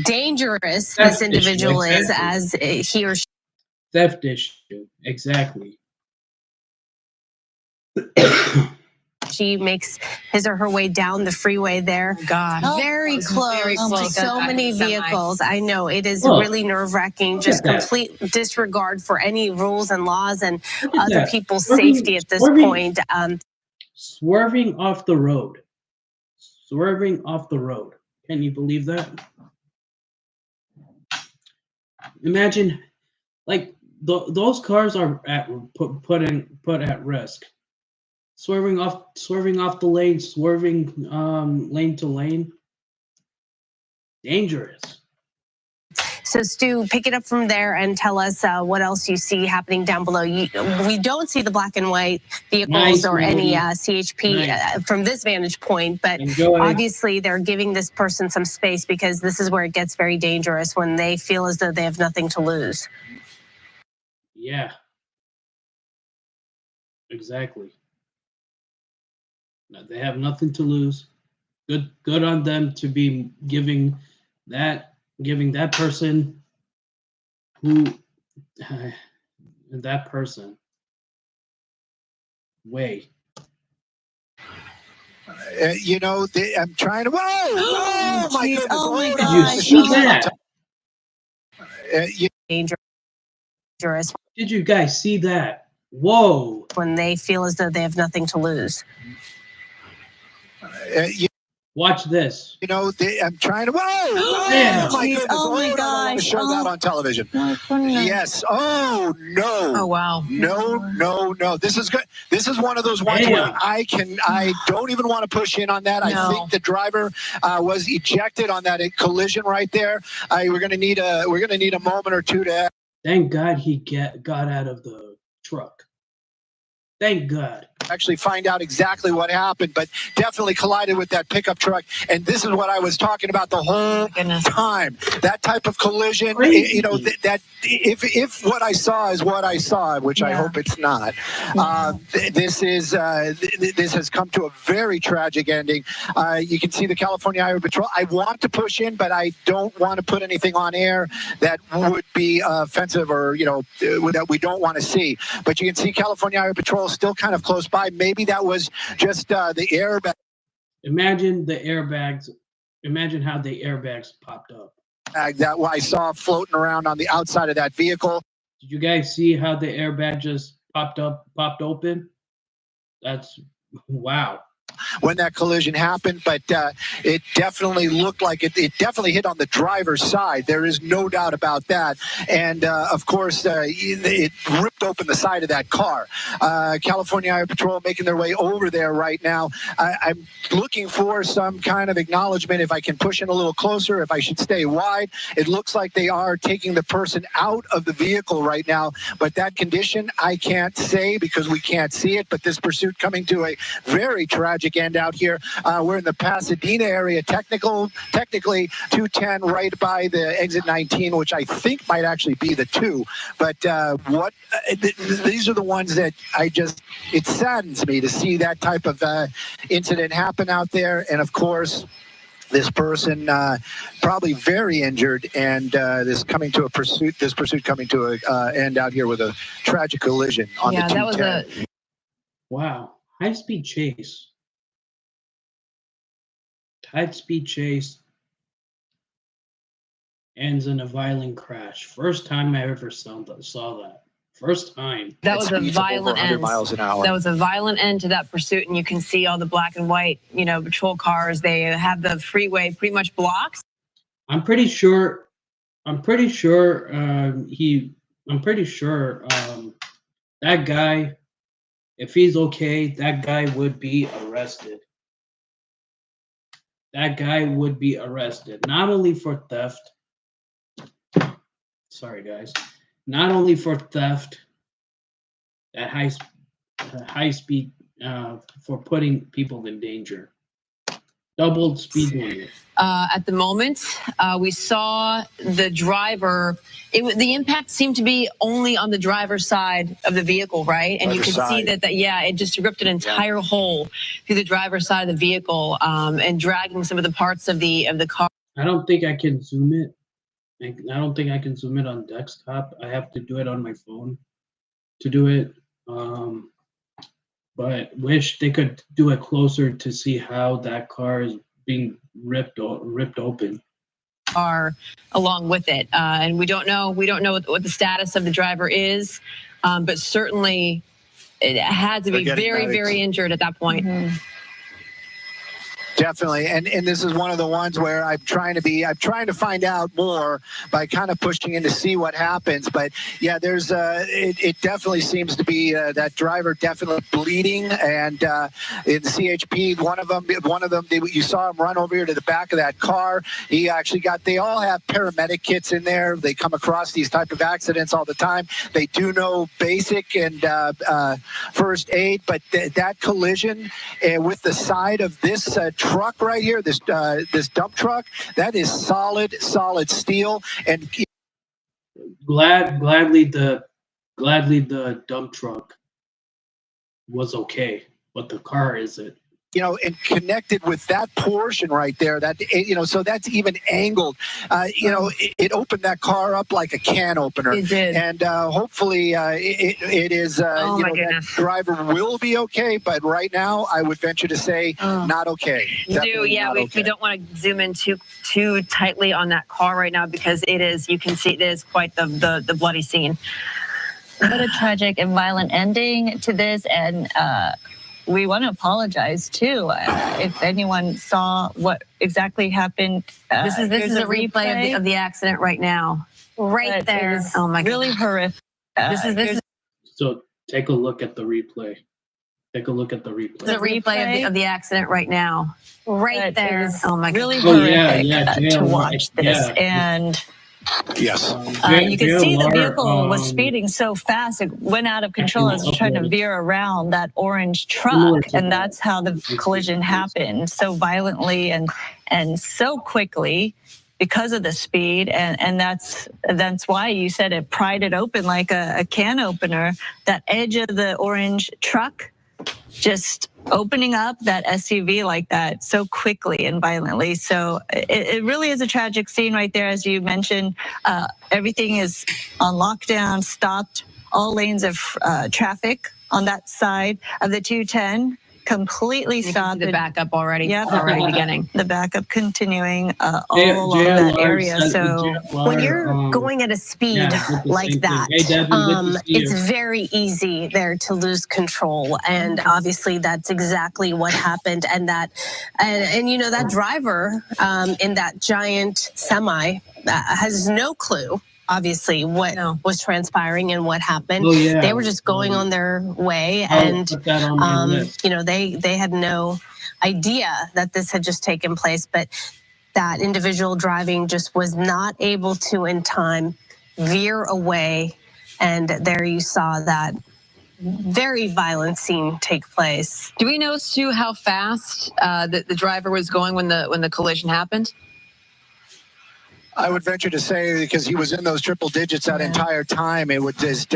dangerous this individual is as he or she. Theft issue, exactly. She makes his or her way down the freeway there. Very close. So many vehicles. I know it is really nerve-wracking. Just complete disregard for any rules and laws and other people's safety at this point. Swerving off the road. Swerving off the road. Can you believe that? Imagine, like, those cars are put at risk. Swerving off the lane, swerving lane to lane. Dangerous. So Stu, pick it up from there and tell us what else you see happening down below. We don't see the black and white vehicles or any CHP from this vantage point, but obviously they're giving this person some space because this is where it gets very dangerous when they feel as though they have nothing to lose. Yeah. Exactly. They have nothing to lose. Good on them to be giving that person way. I'm trying to. Oh my goodness! Oh my gosh! Did you see that? Dangerous. Did you guys see that? Whoa! When they feel as though they have nothing to lose. Watch this. I'm trying to. Oh my goodness! Oh my gosh! I want to show that on television. Yes. Oh no! Oh wow! No! This is good. This is one of those ones where I don't even want to push in on that. I think the driver was ejected on that collision right there. We're gonna need a moment or two to. Thank God he got out of the truck. Thank God. Actually find out exactly what happened, but definitely collided with that pickup truck. And this is what I was talking about the whole time. That type of collision, that if what I saw is what I saw, which I hope it's not, this has come to a very tragic ending. You can see the California Highway Patrol. I want to push in, but I don't want to put anything on air that would be offensive or, that we don't want to see. But you can see California Highway Patrol still kind of close by. Maybe that was just the airbag. Imagine the airbags. Imagine how the airbags popped up. That I saw floating around on the outside of that vehicle. Did you guys see how the airbag just popped open? That's wow. When that collision happened, but it definitely looked like it definitely hit on the driver's side. There is no doubt about that. And of course, it ripped open the side of that car. California Highway Patrol making their way over there right now. I'm looking for some kind of acknowledgement if I can push in a little closer, if I should stay wide. It looks like they are taking the person out of the vehicle right now, but that condition I can't say because we can't see it. But this pursuit coming to a very tragic tragic end out here. We're in the Pasadena area, technically 210 right by the exit 19, which I think might actually be the 2. But these are the ones that it saddens me to see that type of incident happen out there. And of course, this person probably very injured, and this pursuit coming to an end out here with a tragic collision on the 210. Wow, high-speed chase. High-speed chase ends in a violent crash. First time I ever saw that. First time. That was a violent end. Miles an hour. That was a violent end to that pursuit, and you can see all the black and white, patrol cars. They have the freeway pretty much blocked. I'm pretty sure that guy, if he's okay, that guy would be arrested. That guy would be arrested, not only for theft. Sorry, guys. Not only for theft at high speed, for putting people in danger. Double speed limit. At the moment, we saw the driver. The impact seemed to be only on the driver's side of the vehicle, right? And you can see that it just ripped an entire hole through the driver's side of the vehicle, and dragging some of the parts of the car. I don't think I can zoom it. I don't think I can zoom it on desktop. I have to do it on my phone to do it. But wish they could do it closer to see how that car is being ripped open. Are along with it, and we don't know what the status of the driver is, but certainly it had to be very, very injured at that point. Mm-hmm. Definitely, and this is one of the ones where I'm trying to find out more by kind of pushing in to see what happens. But yeah, there's it definitely seems to be that driver definitely bleeding, and in CHP, one of them, you saw him run over here to the back of that car. He actually they all have paramedic kits in there. They come across these type of accidents all the time. They do know basic and first aid, but that collision with the side of this truck right here, this dump truck, that is solid steel. And gladly the dump truck was okay, but the car isn't. And connected with that portion right there, so that's even angled. It opened that car up like a can opener. It did. And hopefully it is, that driver will be okay. But right now, I would venture to say not okay. We don't want to zoom in too tightly on that car right now, because you can see it is quite the bloody scene. What a tragic and violent ending to this, and we want to apologize too. If anyone saw what exactly happened, this is a replay of the accident right now. Right there. Oh my God. Really horrific. So take a look at the replay. Take a look at the replay. The replay of the accident right now. Right there. Oh my God. Really horrific to watch this. Yeah. And yes, you can see the vehicle was speeding so fast it went out of control as it was trying to veer around that orange truck, and that's how the collision happened so violently and so quickly because of the speed, and that's why you said it pried it open like a can opener. That edge of the orange truck just opening up that SUV like that so quickly and violently. So it really is a tragic scene right there. As you mentioned, everything is on lockdown, stopped, all lanes of traffic on that side of the 210. Completely stopped. The backup already. Yeah, already beginning. The backup continuing all along that area. So when you're going at a speed like that, it's very easy there to lose control, and obviously that's exactly what happened. And that driver in that giant semi has no clue, obviously, what was transpiring and what happened. They were just going on their way, and they had no idea that this had just taken place. But that individual driving just was not able to in time veer away, and there you saw that very violent scene take place. Do we know, Sue, how fast the driver was going when the collision happened? I would venture to say, because he was in those triple digits that entire time, it would just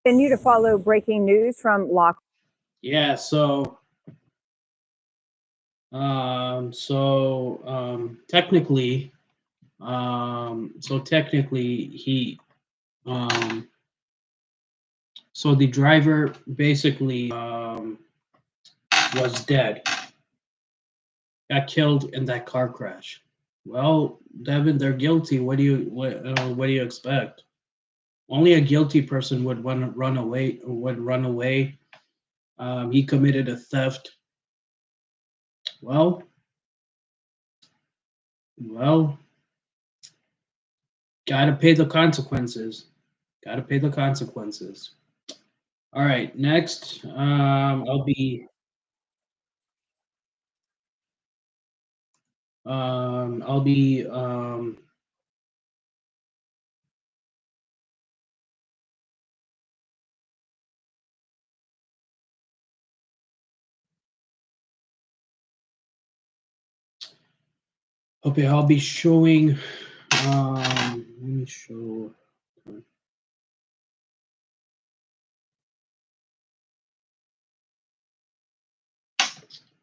Continue to follow breaking news from Lock. Yeah, so technically he so the driver basically was dead, got killed in that car crash. Well, Devin, they're guilty. What do you expect? Only a guilty person would run away. He committed a theft. Well, gotta pay the consequences. Gotta pay the consequences. All right, next, I'll be I'll be showing. Let me show.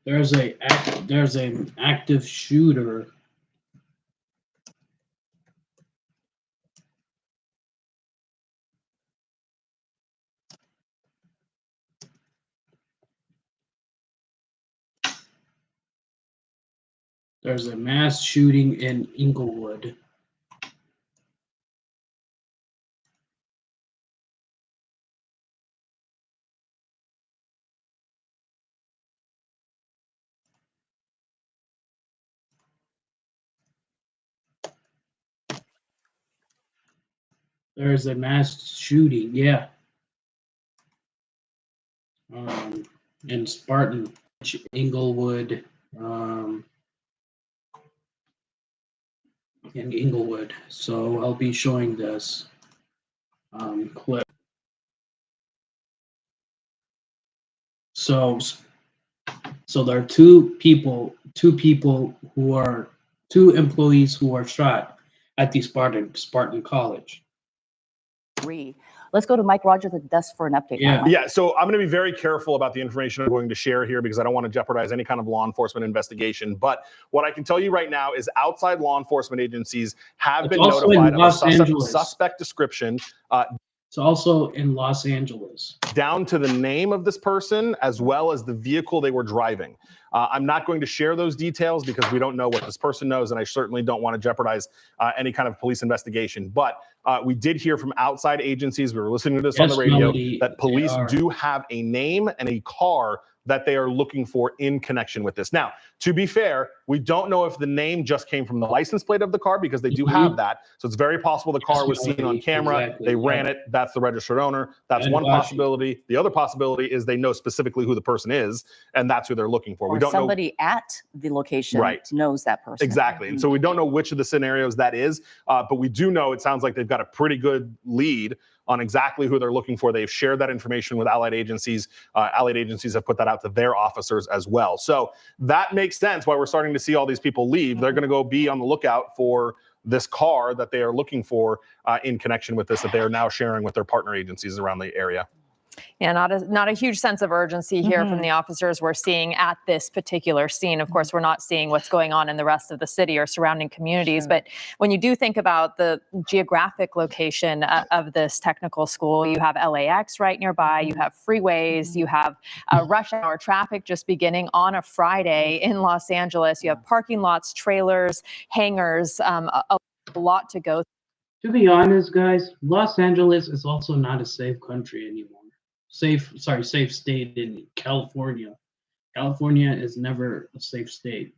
There's an active shooter. There's a mass shooting in Inglewood. There's a mass shooting, yeah. In Spartan, Inglewood, in Inglewood. So I'll be showing this clip. So there are two employees who are shot at the Spartan College. Let's go to Mike Rogers at the desk for an update. Yeah, so I'm going to be very careful about the information I'm going to share here because I don't want to jeopardize any kind of law enforcement investigation. But what I can tell you right now is outside law enforcement agencies have been notified of a suspect description. It's also in Los Angeles. Down to the name of this person as well as the vehicle they were driving. I'm not going to share those details because we don't know what this person knows, and I certainly don't want to jeopardize any kind of police investigation. But we did hear from outside agencies, we were listening to this on the radio, that police do have a name and a car that they are looking for in connection with this. Now, to be fair, we don't know if the name just came from the license plate of the car because they do have that. So it's very possible the car was seen on camera, they ran it, that's the registered owner. That's one possibility. The other possibility is they know specifically who the person is, and that's who they're looking for. Or we don't somebody at the location knows that person. Exactly. And so we don't know which of the scenarios that is, but we do know it sounds like they've got a pretty good lead on exactly who they're looking for. They've shared that information with allied agencies. Allied agencies have put that out to their officers as well. So that makes sense why we're starting to see all these people leave. They're going to go be on the lookout for this car that they are looking for in connection with this, that they are now sharing with their partner agencies around the area. Yeah, not a huge sense of urgency here from the officers we're seeing at this particular scene. Of course, we're not seeing what's going on in the rest of the city or surrounding communities. But when you do think about the geographic location of this technical school, you have LAX right nearby, you have freeways, you have rush hour traffic just beginning on a Friday in Los Angeles. You have parking lots, trailers, hangars, a lot to go through. To be honest, guys, Los Angeles is also not a safe country anymore. Safe state in California. California is never a safe state,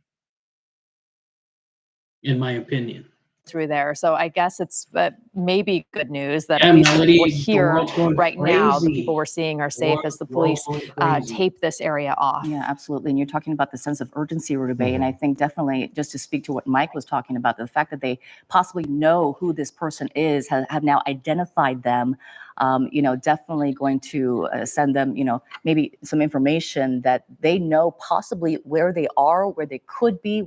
in my opinion. through there. So I guess it's maybe good news that Yeah, at least Melody, we're the here world's going right now. The crazy. people we're seeing are safe as the World's police going crazy. tape this area off. Yeah, absolutely. And you're talking about the sense of urgency, Rudabeh, and I think definitely just to speak to what Mike was talking about, the fact that they possibly know who this person is, have now identified them, definitely going to send them, maybe some information that they know possibly where they are, where they could be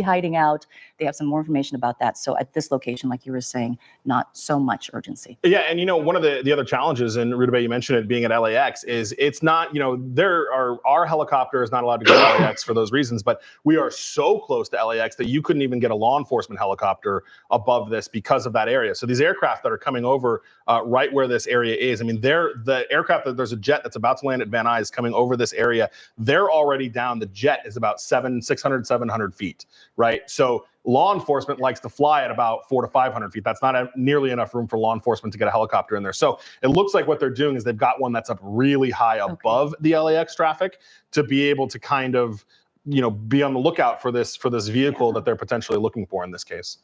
hiding out. They have some more information about that. So at this location, like you were saying, not so much urgency. Yeah, and one of the other challenges, and Rudabeh, you mentioned it being at LAX, is it's not, our helicopter is not allowed to go to LAX for those reasons, but we are so close to LAX that you couldn't even get a law enforcement helicopter above this because of that area. So these aircraft that are coming over right where this area is, I mean, the aircraft, there's a jet that's about to land at Van Nuys coming over this area. They're already down. The jet is about 600, 700 feet, right? So law enforcement likes to fly at about 400 to 500 feet. That's not nearly enough room for law enforcement to get a helicopter in there. So it looks like what they're doing is they've got one that's up really high above the LAX traffic to be able to kind of, be on the lookout for this vehicle that they're potentially looking for in this case.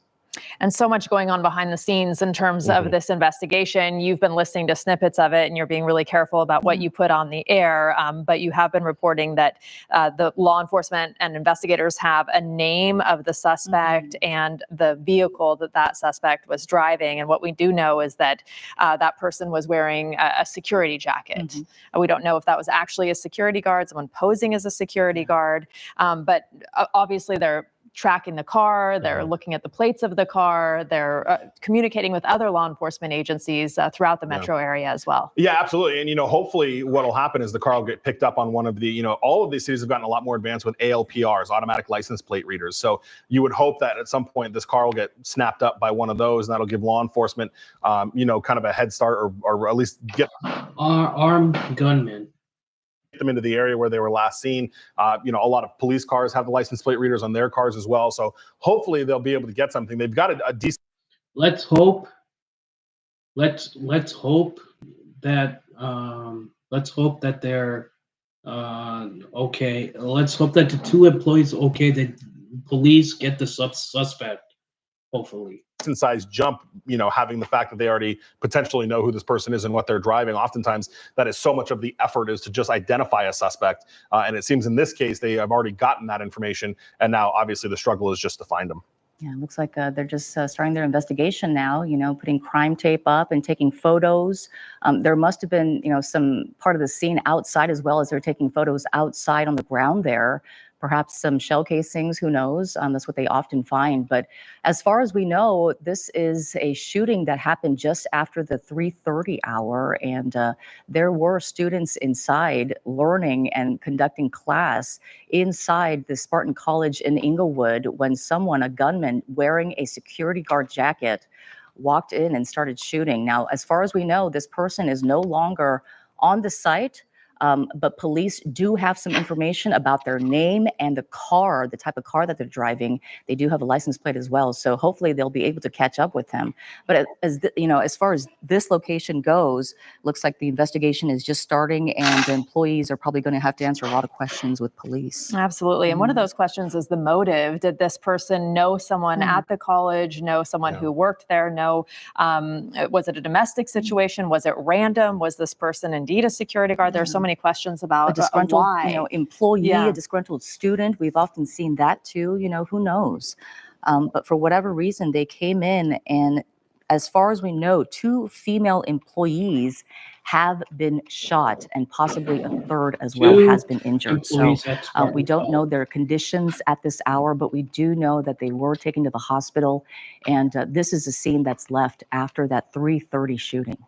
And so much going on behind the scenes in terms of this investigation. You've been listening to snippets of it, and you're being really careful about what you put on the air. But you have been reporting that the law enforcement and investigators have a name of the suspect and the vehicle that suspect was driving. And what we do know is that that person was wearing a security jacket. We don't know if that was actually a security guard, someone posing as a security guard. But obviously they're tracking the car, they're looking at the plates of the car, they're communicating with other law enforcement agencies throughout the metro area as well. Yeah, absolutely. And, hopefully what will happen is the car will get picked up on one of the, all of these cities have gotten a lot more advanced with ALPRs, automatic license plate readers. So you would hope that at some point this car will get snapped up by one of those, and that'll give law enforcement, kind of a head start or at least get armed gunmen them into the area where they were last seen. A lot of police cars have the license plate readers on their cars as well. So hopefully they'll be able to get something. They've got a decent. Let's hope that they're okay. Let's hope that the two employees that police get the suspect. Hopefully. Size jump, having the fact that they already potentially know who this person is and what they're driving. Oftentimes that is so much of the effort is to just identify a suspect. And it seems in this case, they have already gotten that information. And now obviously the struggle is just to find them. Yeah, it looks like they're just starting their investigation now, putting crime tape up and taking photos. There must have been, some part of the scene outside as well as they're taking photos outside on the ground there. Perhaps some shell casings, who knows? That's what they often find. But as far as we know, this is a shooting that happened just after the 3:30 hour. And there were students inside learning and conducting class inside the Spartan College in Inglewood when a gunman wearing a security guard jacket, walked in and started shooting. Now, as far as we know, this person is no longer on the site. But police do have some information about their name and the type of car that they're driving. They do have a license plate as well. So hopefully they'll be able to catch up with him. But as far as this location goes, looks like the investigation is just starting, and the employees are probably going to have to answer a lot of questions with police. Absolutely. And one of those questions is the motive. Did this person know someone at the college, know someone who worked there, was it a domestic situation? Was it random? Was this person indeed a security guard? There are so many questions about a disgruntled why. Employee, a disgruntled student. We've often seen that too. Who knows? But for whatever reason, they came in, and as far as we know, 2 female employees have been shot, and possibly a third as well has been injured. So we don't know their conditions at this hour, but we do know that they were taken to the hospital. And this is a scene that's left after that 3:30 shooting.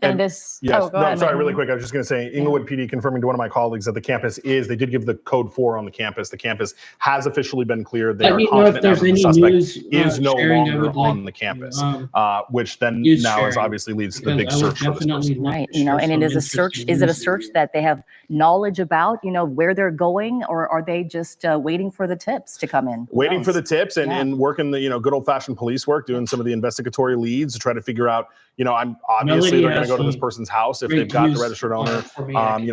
And this, yes, go ahead. Sorry, really quick. I was just going to say, Inglewood PD confirming to one of my colleagues that the campus they did give the code 4 on the campus. The campus has officially been cleared. They are confident now that the suspect is no longer on the campus, which then now obviously leads to the big search for this person. Right, and it is a search. Is it a search that they have knowledge about, where they're going, or are they just waiting for the tips to come in? Waiting for the tips and working the, good old fashioned police work, doing some of the investigatory leads to try to figure out, I'm obviously they're going to go go to this person's house. If they've got the registered owner,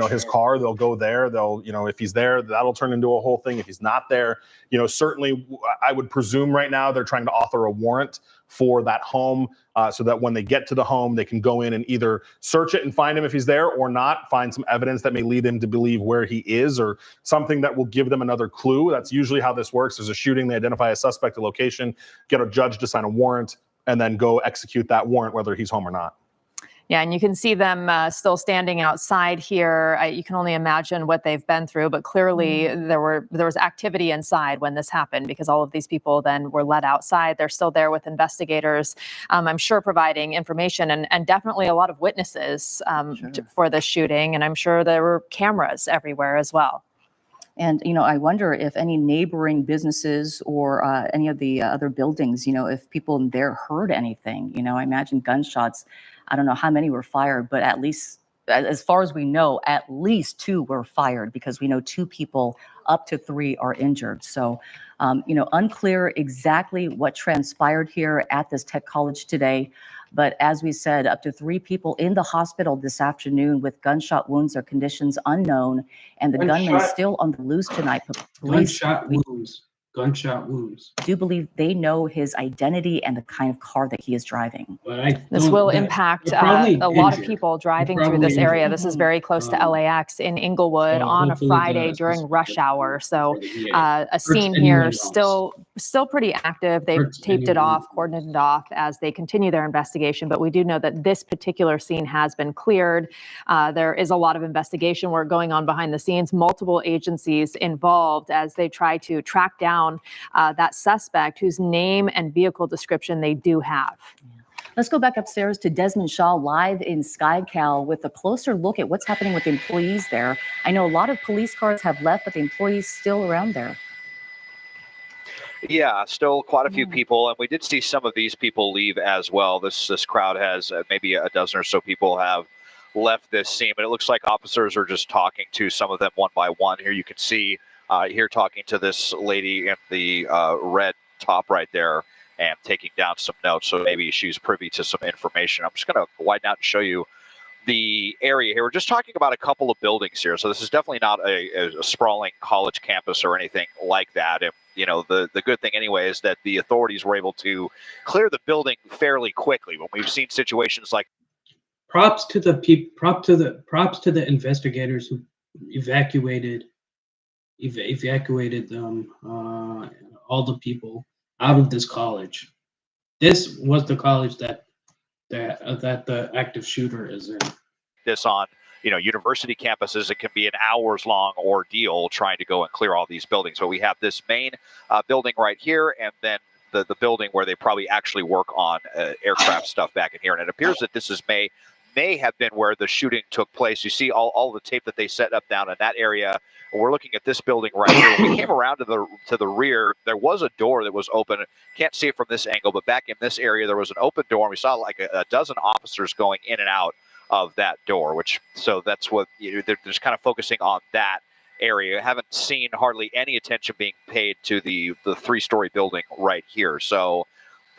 his car, they'll go there. They'll, if he's there, that'll turn into a whole thing. If he's not there, certainly I would presume right now they're trying to author a warrant for that home so that when they get to the home, they can go in and either search it and find him if he's there or not, find some evidence that may lead them to believe where he is or something that will give them another clue. That's usually how this works. There's a shooting, they identify a suspect, a location, get a judge to sign a warrant, and then go execute that warrant whether he's home or not. Yeah, and you can see them still standing outside here. You can only imagine what they've been through, but clearly there was activity inside when this happened because all of these people then were let outside. They're still there with investigators, I'm sure providing information and definitely a lot of witnesses for the shooting. And I'm sure there were cameras everywhere as well. And, I wonder if any neighboring businesses or any of the other buildings, if people in there heard anything. I imagine gunshots. I don't know how many were fired, but at least, as far as we know, at least 2 were fired because we know 2 people up to 3 are injured. So, unclear exactly what transpired here at this tech college today. But as we said, up to 3 people in the hospital this afternoon with gunshot wounds or conditions unknown. And the gunman still on the loose tonight. Police, gunshot wounds. Do believe they know his identity and the kind of car that he is driving. This will impact a lot of people driving through this area. This is very close to LAX in Inglewood on a Friday during rush hour. So a scene here still pretty active. They've taped it off, cordoned it off as they continue their investigation. But we do know that this particular scene has been cleared. There is a lot of investigation work going on behind the scenes, multiple agencies involved as they try to track down that suspect whose name and vehicle description they do have. Let's go back upstairs to Desmond Shaw live in SkyCal with a closer look at what's happening with the employees there. I know a lot of police cars have left, but the employees still around there. Yeah, still quite a few people, and we did see some of these people leave as well. This crowd has maybe a dozen or so people have left this scene, but it looks like officers are just talking to some of them one by one. Here you can see here talking to this lady in the red top right there and taking down some notes. So maybe she's privy to some information. I'm just going to widen out and show you the area here. We're just talking about a couple of buildings here. So this is definitely not a sprawling college campus or anything like that. And, the good thing anyway is that the authorities were able to clear the building fairly quickly. When we've seen situations like props to the investigators who evacuated all the people out of this college. This was the college that the active shooter is in. This on university campuses, it can be an hours-long ordeal trying to go and clear all these buildings. But we have this main building right here, and then the building where they probably actually work on aircraft stuff back in here. And it appears that this is may have been where the shooting took place. You see all the tape that they set up down in that area. We're looking at this building right here. When we came around to the rear, there was a door that was open. Can't see it from this angle, but back in this area, there was an open door, and we saw like a dozen officers going in and out of that door, so that's what they're just kind of focusing on that area. I haven't seen hardly any attention being paid to the 3-story building right here. So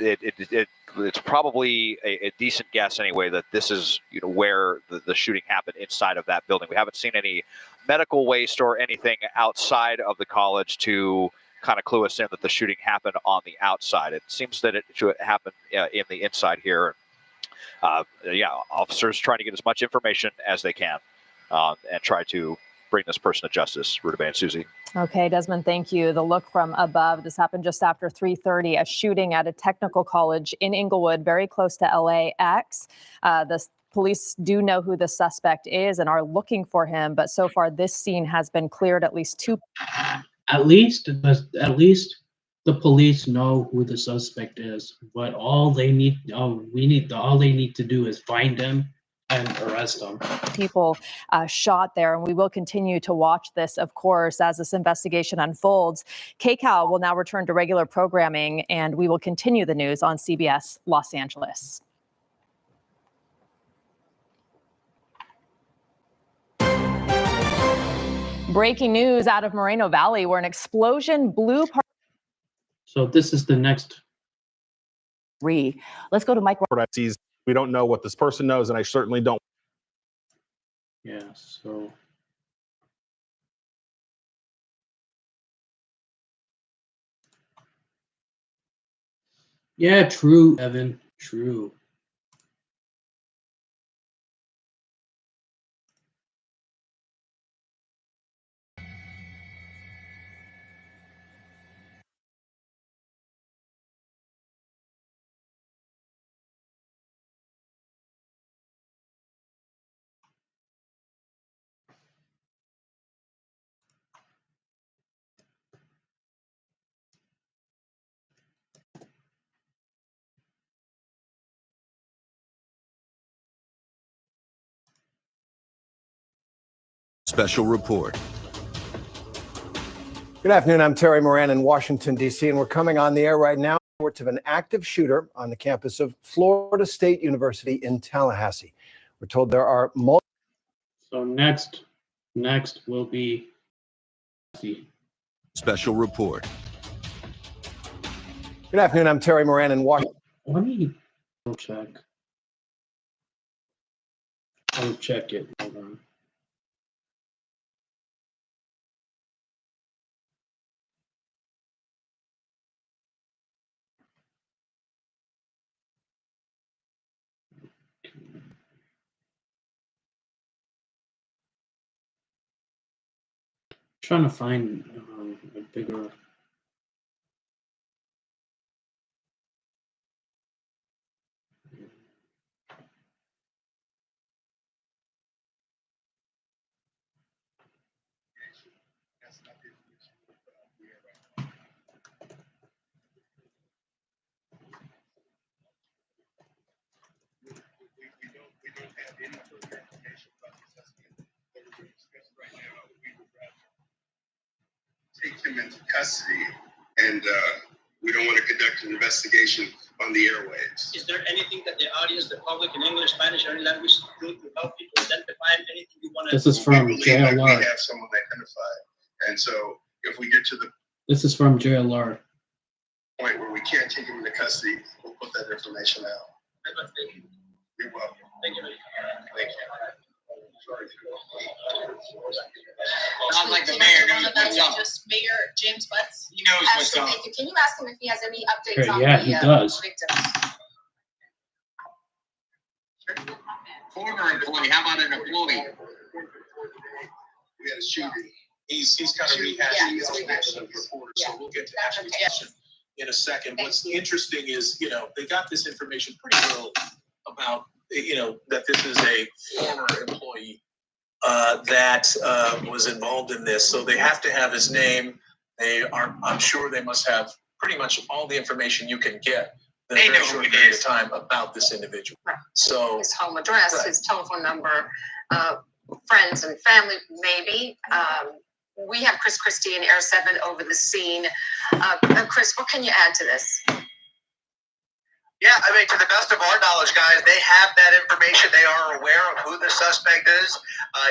it's probably a decent guess anyway that this is where the shooting happened, inside of that building. We haven't seen any medical waste or anything outside of the college to kind of clue us in that the shooting happened on the outside. It seems that it should happen in the inside here. Officers trying to get as much information as they can and try to bring this person to justice. Rudabeh and Susie. Okay, Desmond, thank you. The look from above. This happened just after 3:30, a shooting at a technical college in Inglewood, very close to LAX. The police do know who the suspect is and are looking for him, but so far this scene has been cleared. At least 2. At least the police know who the suspect is, but all they need to do is find him and arrest him. People shot there, and we will continue to watch this, of course, as this investigation unfolds. KCAL will now return to regular programming, and we will continue the news on CBS Los Angeles. Breaking news out of Moreno Valley, where an explosion blew part. So this is the next. Let's go to Mike. We don't know what this person knows, and I certainly don't. Yeah, so. Yeah, true, Evan. True. Special report. Good afternoon. I'm Terry Moran in Washington, D.C., and we're coming on the air right now. Reports of an active shooter on the campus of Florida State University in Tallahassee. We're told there are multiple. So next will be Special report. Good afternoon. I'm Terry Moran in Washington. Let me check. I'll check it. Hold on. Trying to find a bigger. Take him into custody, and we don't want to conduct an investigation on the airwaves. Is there anything that the audience, the public in English, Spanish, or any language do to help people identify anything you want to? This is from We believe that we JLR. have someone identified, and so if we get to the This is from JLR. point where we can't take him into custody, we'll put that information out. You're welcome. Thank you. Thank you. Sounds like the mayor knows what's up. Just Mayor James Butts. He knows what's up. Can you ask him if he has any updates Okay, on yeah, the he does. victims? Former employee, how about an employee? We had a shooting. He's kind of Yeah, rehashing he's the rehashing report, Yeah. so we'll get to That's that okay. discussion in a second. What's interesting is, they got this information pretty early about, that this is a former employee that was involved in this. So they have to have his name. I'm sure they must have pretty much all the information you can get in a very short period of time about this individual. Right. So His home address, Right. his telephone number, friends and family, maybe. We have Chris Christie in Air 7 over the scene. Chris, what can you add to this? Yeah, to the best of our knowledge, guys, they have that information. They are aware of who the suspect is.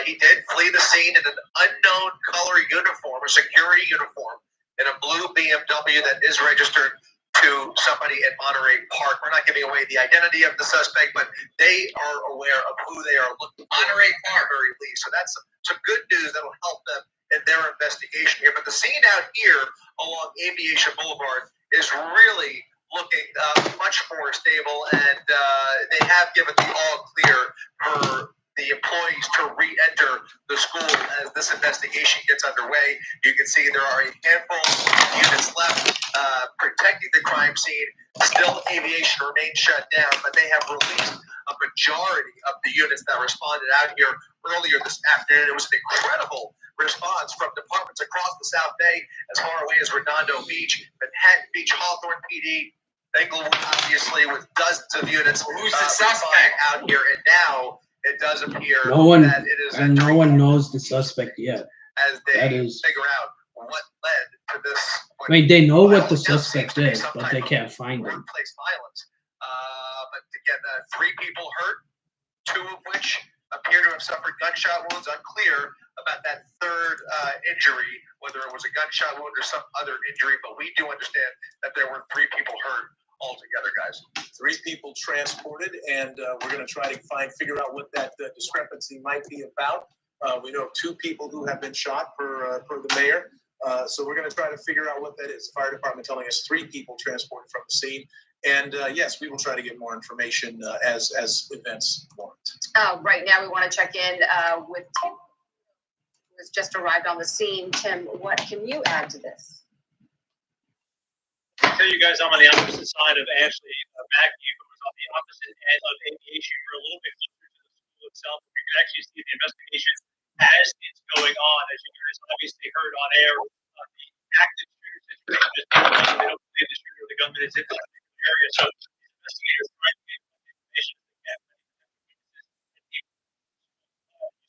He did flee the scene in an unknown color uniform, a security uniform, in a blue BMW that is registered to somebody at Monterey Park. We're not giving away the identity of the suspect, but they are aware of who they are looking for. Monterey Park, very least. So that's some good news that will help them in their investigation here. But the scene out here along Aviation Boulevard is really looking much more stable, and they have given the all clear for the employees to re-enter the school as this investigation gets underway. You can see there are a handful of units left protecting the crime scene. Still, aviation remains shut down, but they have released a majority of the units that responded out here earlier this afternoon. It was an incredible response from departments across the South Bay, as far away as Redondo Beach, Manhattan Beach, Hawthorne PD, Inglewood, obviously, with dozens of units. Who's the suspect out here? And now it does appear that it is No one knows the suspect yet. as they That is. figure out what led to this. I mean, they know what the suspect is, but they can't find him. Workplace violence. But to get 3 people hurt, 2 of which appear to have suffered gunshot wounds. Unclear about that third injury, whether it was a gunshot wound or some other injury, but we do understand that there were 3 people hurt altogether, guys. 3 people transported, and we're going to try to figure out what that discrepancy might be about. We know of 2 people who have been shot per the mayor. So we're going to try to figure out what that is. The fire department telling us 3 people transported from the scene. And yes, we will try to get more information as events warrant. Right now, we want to check in with Tim, who has just arrived on the scene. Tim, what can you add to this? I tell you guys, I'm on the opposite side of Ashley Mackey, who was on the opposite end of aviation. We're a little bit closer to the school itself. We can actually see the investigation as it's going on. As you guys obviously heard on air, the active shooter situation is they don't believe the shooter or the gunman is in the area. So investigators trying to get information. You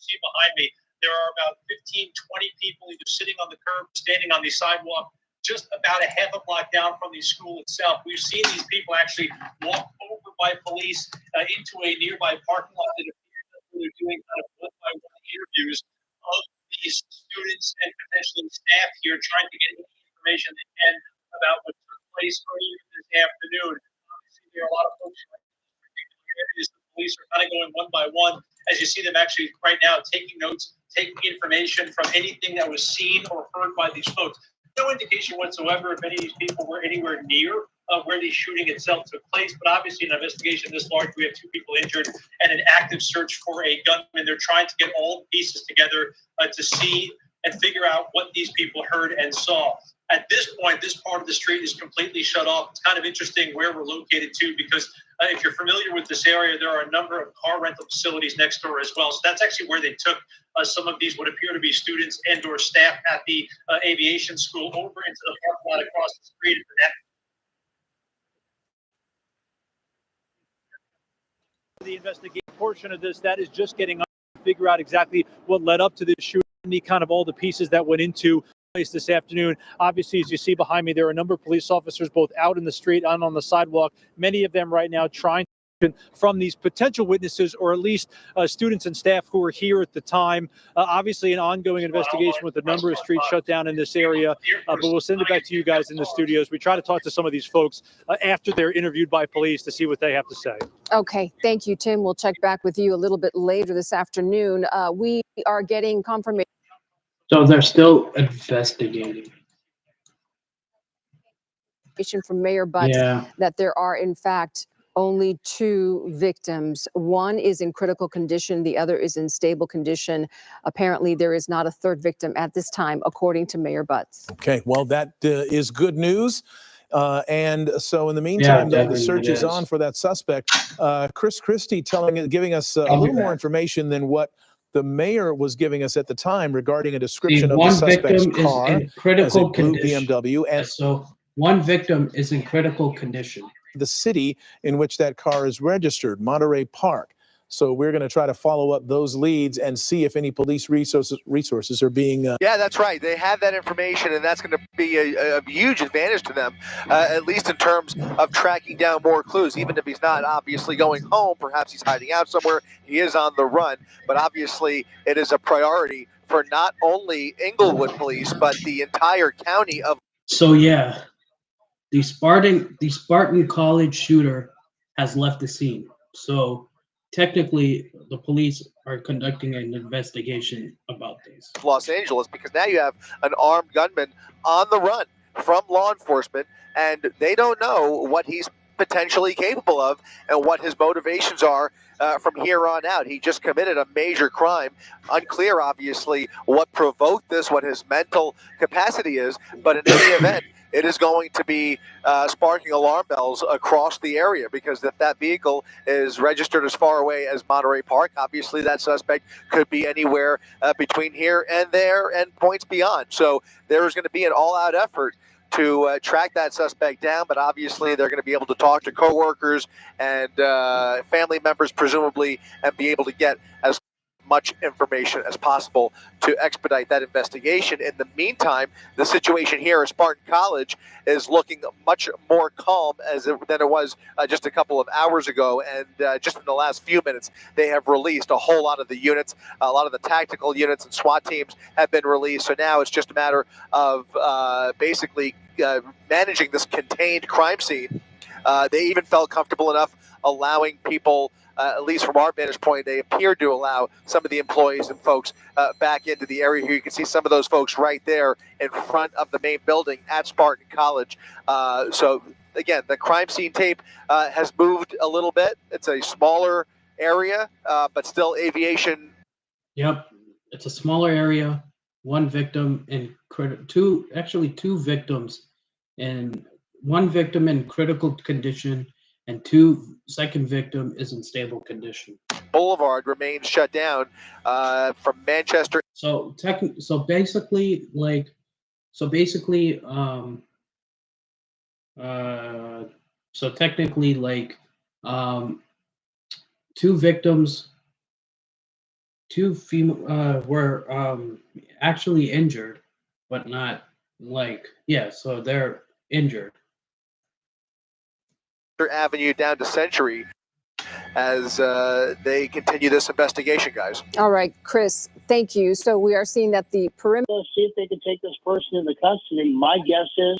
see behind me, there are about 15, 20 people either sitting on the curb, standing on the sidewalk, just about a half a block down from the school itself. We've seen these people actually walk over by police into a nearby parking lot that appears that they're doing kind of one-by-one interviews of these students and potentially staff here, trying to get any information they can about what took place earlier this afternoon. Obviously, there are a lot of folks right in this particular areas. The police are kind of going one by one, as you see them actually right now taking notes, taking information from anything that was seen or heard by these folks. No indication whatsoever if any of these people were anywhere near where the shooting itself took place. But obviously, an investigation this large, we have 2 people injured and an active search for a gunman. They're trying to get all the pieces together to see and figure out what these people heard and saw. At this point, this part of the street is completely shut off. It's kind of interesting where we're located too, because if you're familiar with this area, there are a number of car rental facilities next door as well. So that's actually where they took some of these, what appear to be students and or staff at the aviation school, over into the parking lot across the street. The investigation portion of this, that is just getting up to figure out exactly what led up to this shooting, kind of all the pieces that went into place this afternoon. Obviously, as you see behind me, there are a number of police officers both out in the street and on the sidewalk, many of them right now trying to from these potential witnesses, or at least students and staff who were here at the time. Obviously, an ongoing investigation with a number of streets shut down in this area, but we'll send it back to you guys in the studios. We try to talk to some of these folks after they're interviewed by police to see what they have to say. Okay, thank you, Tim. We'll check back with you a little bit later this afternoon. We are getting confirmation. So they're still investigating. From Mayor Butts that there are, in fact, only 2 victims. One is in critical condition. The other is in stable condition. Apparently, there is not a 3rd victim at this time, according to Mayor Butts. Okay, well, that is good news. And so in the meantime, the search is on for that suspect. Chris Christie giving us a little more information than what the mayor was giving us at the time regarding a description of the suspect's car as a blue BMW. And so one victim is in critical condition. The city in which that car is registered, Monterey Park. So we're going to try to follow up those leads and see if any police resources are being. Yeah, that's right. They have that information, and that's going to be a huge advantage to them, at least in terms of tracking down more clues. Even if he's not obviously going home, perhaps he's hiding out somewhere. He is on the run, but obviously it is a priority for not only Inglewood police, but the entire county of. So yeah, the Spartan College shooter has left the scene. So technically, the police are conducting an investigation about this. Los Angeles, because now you have an armed gunman on the run from law enforcement, and they don't know what he's potentially capable of and what his motivations are from here on out. He just committed a major crime. Unclear, obviously, what provoked this, what his mental capacity is, but in any event, it is going to be sparking alarm bells across the area, because if that vehicle is registered as far away as Monterey Park, obviously that suspect could be anywhere between here and there and points beyond. So there is going to be an all-out effort to track that suspect down, but obviously they're going to be able to talk to coworkers and family members, presumably, and be able to get as much information as possible to expedite that investigation. In the meantime, the situation here at Spartan College is looking much more calm than it was just a couple of hours ago. And just in the last few minutes, they have released a whole lot of the units. A lot of the tactical units and SWAT teams have been released. So now it's just a matter of basically managing this contained crime scene They even felt comfortable enough allowing people, at least from our vantage point, they appeared to allow some of the employees and folks back into the area here. You can see some of those folks right there in front of the main building at Spartan College. So again, the crime scene tape has moved a little bit. It's a smaller area, but still aviation. Yep, it's a smaller area. One victim in two victims, and one victim in critical condition, and second victim is in stable condition. Boulevard remains shut down from Manchester. So basically, two victims, were actually injured, but not so they're injured. Avenue down to Century as they continue this investigation, guys. All right, Chris, thank you. So we are seeing that the perimeter. See if they can take this person into custody. My guess is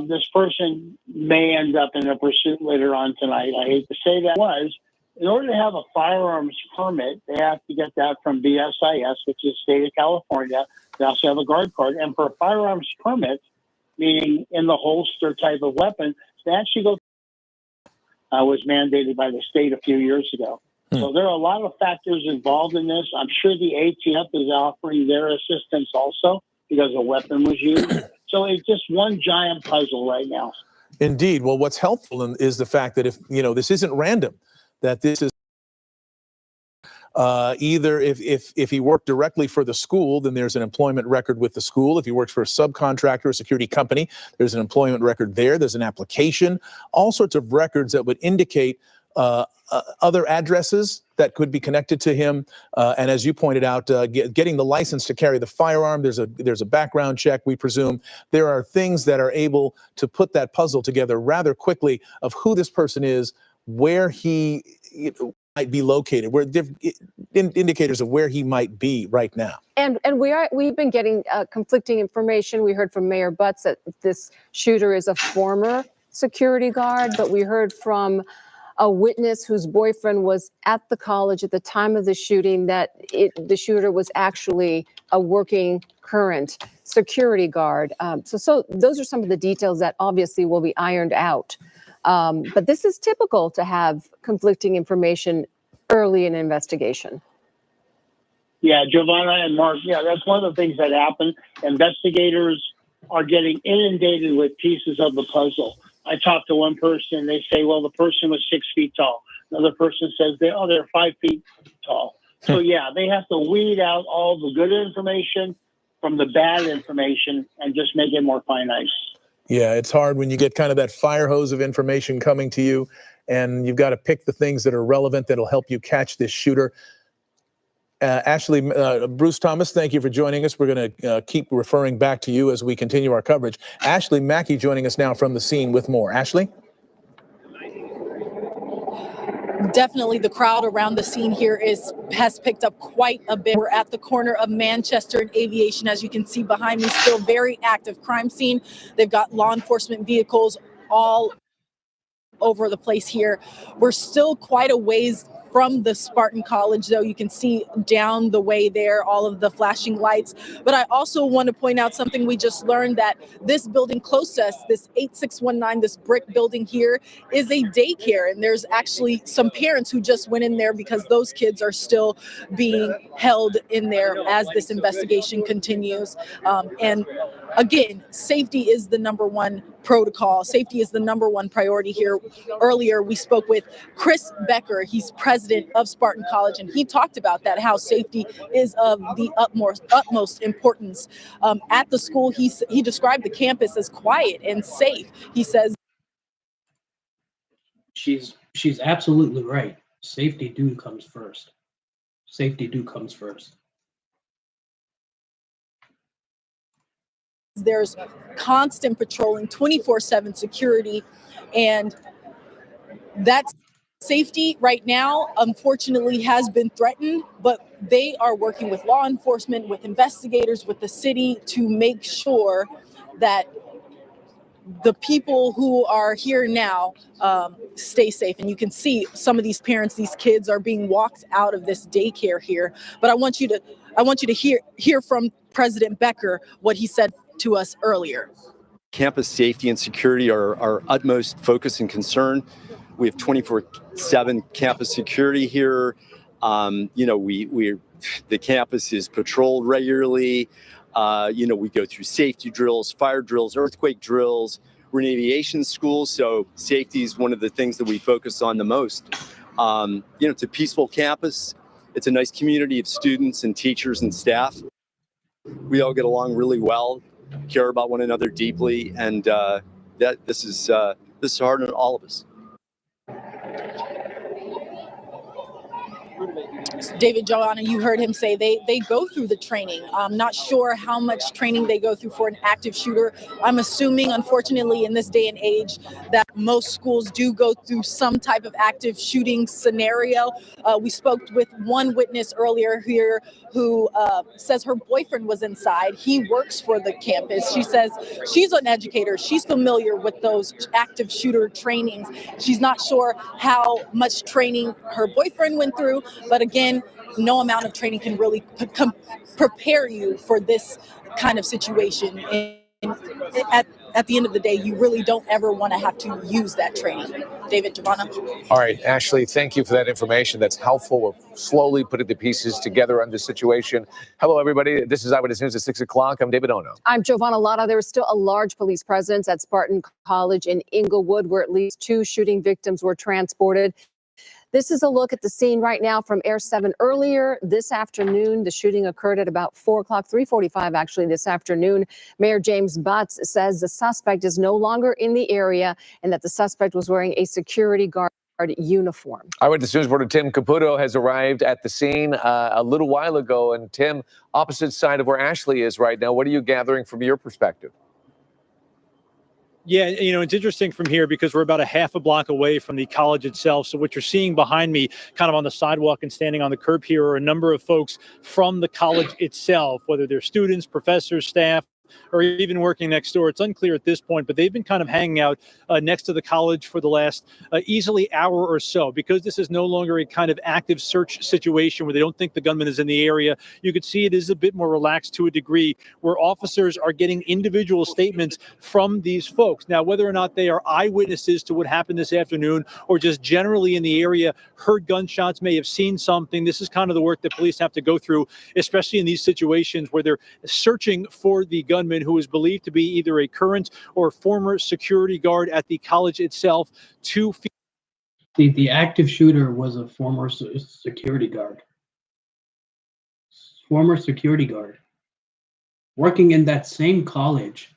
this person may end up in a pursuit later on tonight. I hate to say that. In order to have a firearms permit, they have to get that from BSIS, which is the state of California. They also have a guard card. And for a firearms permit, meaning in the holster type of weapon, they actually go was mandated by the state a few years ago. So there are a lot of factors involved in this. I'm sure the ATF is offering their assistance also because a weapon was used. So it's just one giant puzzle right now. Indeed. Well, what's helpful is the fact that if this isn't random, that this is either if he worked directly for the school, then there's an employment record with the school. If he works for a subcontractor, a security company, there's an employment record there. There's an application, all sorts of records that would indicate other addresses that could be connected to him. And as you pointed out, getting the license to carry the firearm, there's a background check, we presume. There are things that are able to put that puzzle together rather quickly of who this person is, where he might be located, where indicators of where he might be right now. And we've been getting conflicting information. We heard from Mayor Butts that this shooter is a former security guard, but we heard from a witness whose boyfriend was at the college at the time of the shooting that the shooter was actually a working current security guard. So those are some of the details that obviously will be ironed out. But this is typical to have conflicting information early in an investigation. Yeah, Giovanna and Mark, that's one of the things that happen. Investigators are getting inundated with pieces of the puzzle. I talked to one person, they say, well, the person was 6 feet tall. Another person says, they're 5 feet tall. So they have to weed out all the good information from the bad information and just make it more finite. Yeah, it's hard when you get kind of that fire hose of information coming to you, and you've got to pick the things that are relevant that'll help you catch this shooter. Ashley, Bruce Thomas, thank you for joining us. We're going to keep referring back to you as we continue our coverage. Ashley Mackey joining us now from the scene with more. Ashley? Definitely the crowd around the scene here has picked up quite a bit. We're at the corner of Manchester and Aviation. As you can see behind me, still very active crime scene. They've got law enforcement vehicles all over the place here. We're still quite a ways from the Spartan College, though. You can see down the way there all of the flashing lights. But I also want to point out something we just learned, that this building close to us, this 8619, this brick building here, is a daycare. And there's actually some parents who just went in there because those kids are still being held in there as this investigation continues. And again, safety is the number one protocol. Safety is the number one priority here. Earlier, we spoke with Chris Becker. He's president of Spartan College, and he talked about that, how safety is of the utmost importance. At the school, he described the campus as quiet and safe. He says, She's absolutely right. Safety comes first. Safety comes first. There's constant patrolling, 24/7 security, and that's safety right now, unfortunately, has been threatened, but they are working with law enforcement, with investigators, with the city to make sure that the people who are here now stay safe. And you can see some of these parents, these kids are being walked out of this daycare here. But I want you to hear from President Becker what he said to us earlier. Campus safety and security are our utmost focus and concern. We have 24/7 campus security here. The campus is patrolled regularly. We go through safety drills, fire drills, earthquake drills. We're an aviation school, so safety is one of the things that we focus on the most. It's a peaceful campus. It's a nice community of students and teachers and staff. We all get along really well, care about one another deeply, and this is hard on all of us. David, Joanna, you heard him say they go through the training. I'm not sure how much training they go through for an active shooter. I'm assuming, unfortunately, in this day and age, that most schools do go through some type of active shooting scenario. We spoke with one witness earlier here who says her boyfriend was inside. He works for the campus. She says she's an educator. She's familiar with those active shooter trainings. She's not sure how much training her boyfriend went through, but again, no amount of training can really prepare you for this kind of situation. And at the end of the day, you really don't ever want to have to use that training. David, Giovanna. All right, Ashley, thank you for that information. That's helpful. We're slowly putting the pieces together on this situation. Hello, everybody. This is Eyewitness News at 6 o'clock. I'm David Ono. I'm Giovanna Lotta. There is still a large police presence at Spartan College in Inglewood, where at least 2 shooting victims were transported. This is a look at the scene right now from Air 7 earlier this afternoon. The shooting occurred at about 4 o'clock, 3:45 actually this afternoon. Mayor James Butts says the suspect is no longer in the area and that the suspect was wearing a security guard uniform. Eyewitness News reporter Tim Caputo has arrived at the scene a little while ago. And Tim, opposite side of where Ashley is right now, what are you gathering from your perspective? Yeah, it's interesting from here because we're about a half a block away from the college itself. So what you're seeing behind me, kind of on the sidewalk and standing on the curb here, are a number of folks from the college itself, whether they're students, professors, staff, or even working next door. It's unclear at this point, but they've been kind of hanging out next to the college for the last easily hour or so, because this is no longer a kind of active search situation where they don't think the gunman is in the area. You could see it is a bit more relaxed to a degree, where officers are getting individual statements from these folks. Now, whether or not they are eyewitnesses to what happened this afternoon or just generally in the area, heard gunshots, may have seen something, this is kind of the work that police have to go through, especially in these situations where they're searching for the gunman who is believed to be either a current or former security guard at the college itself. The active shooter was a former security guard. Former security guard. Working in that same college.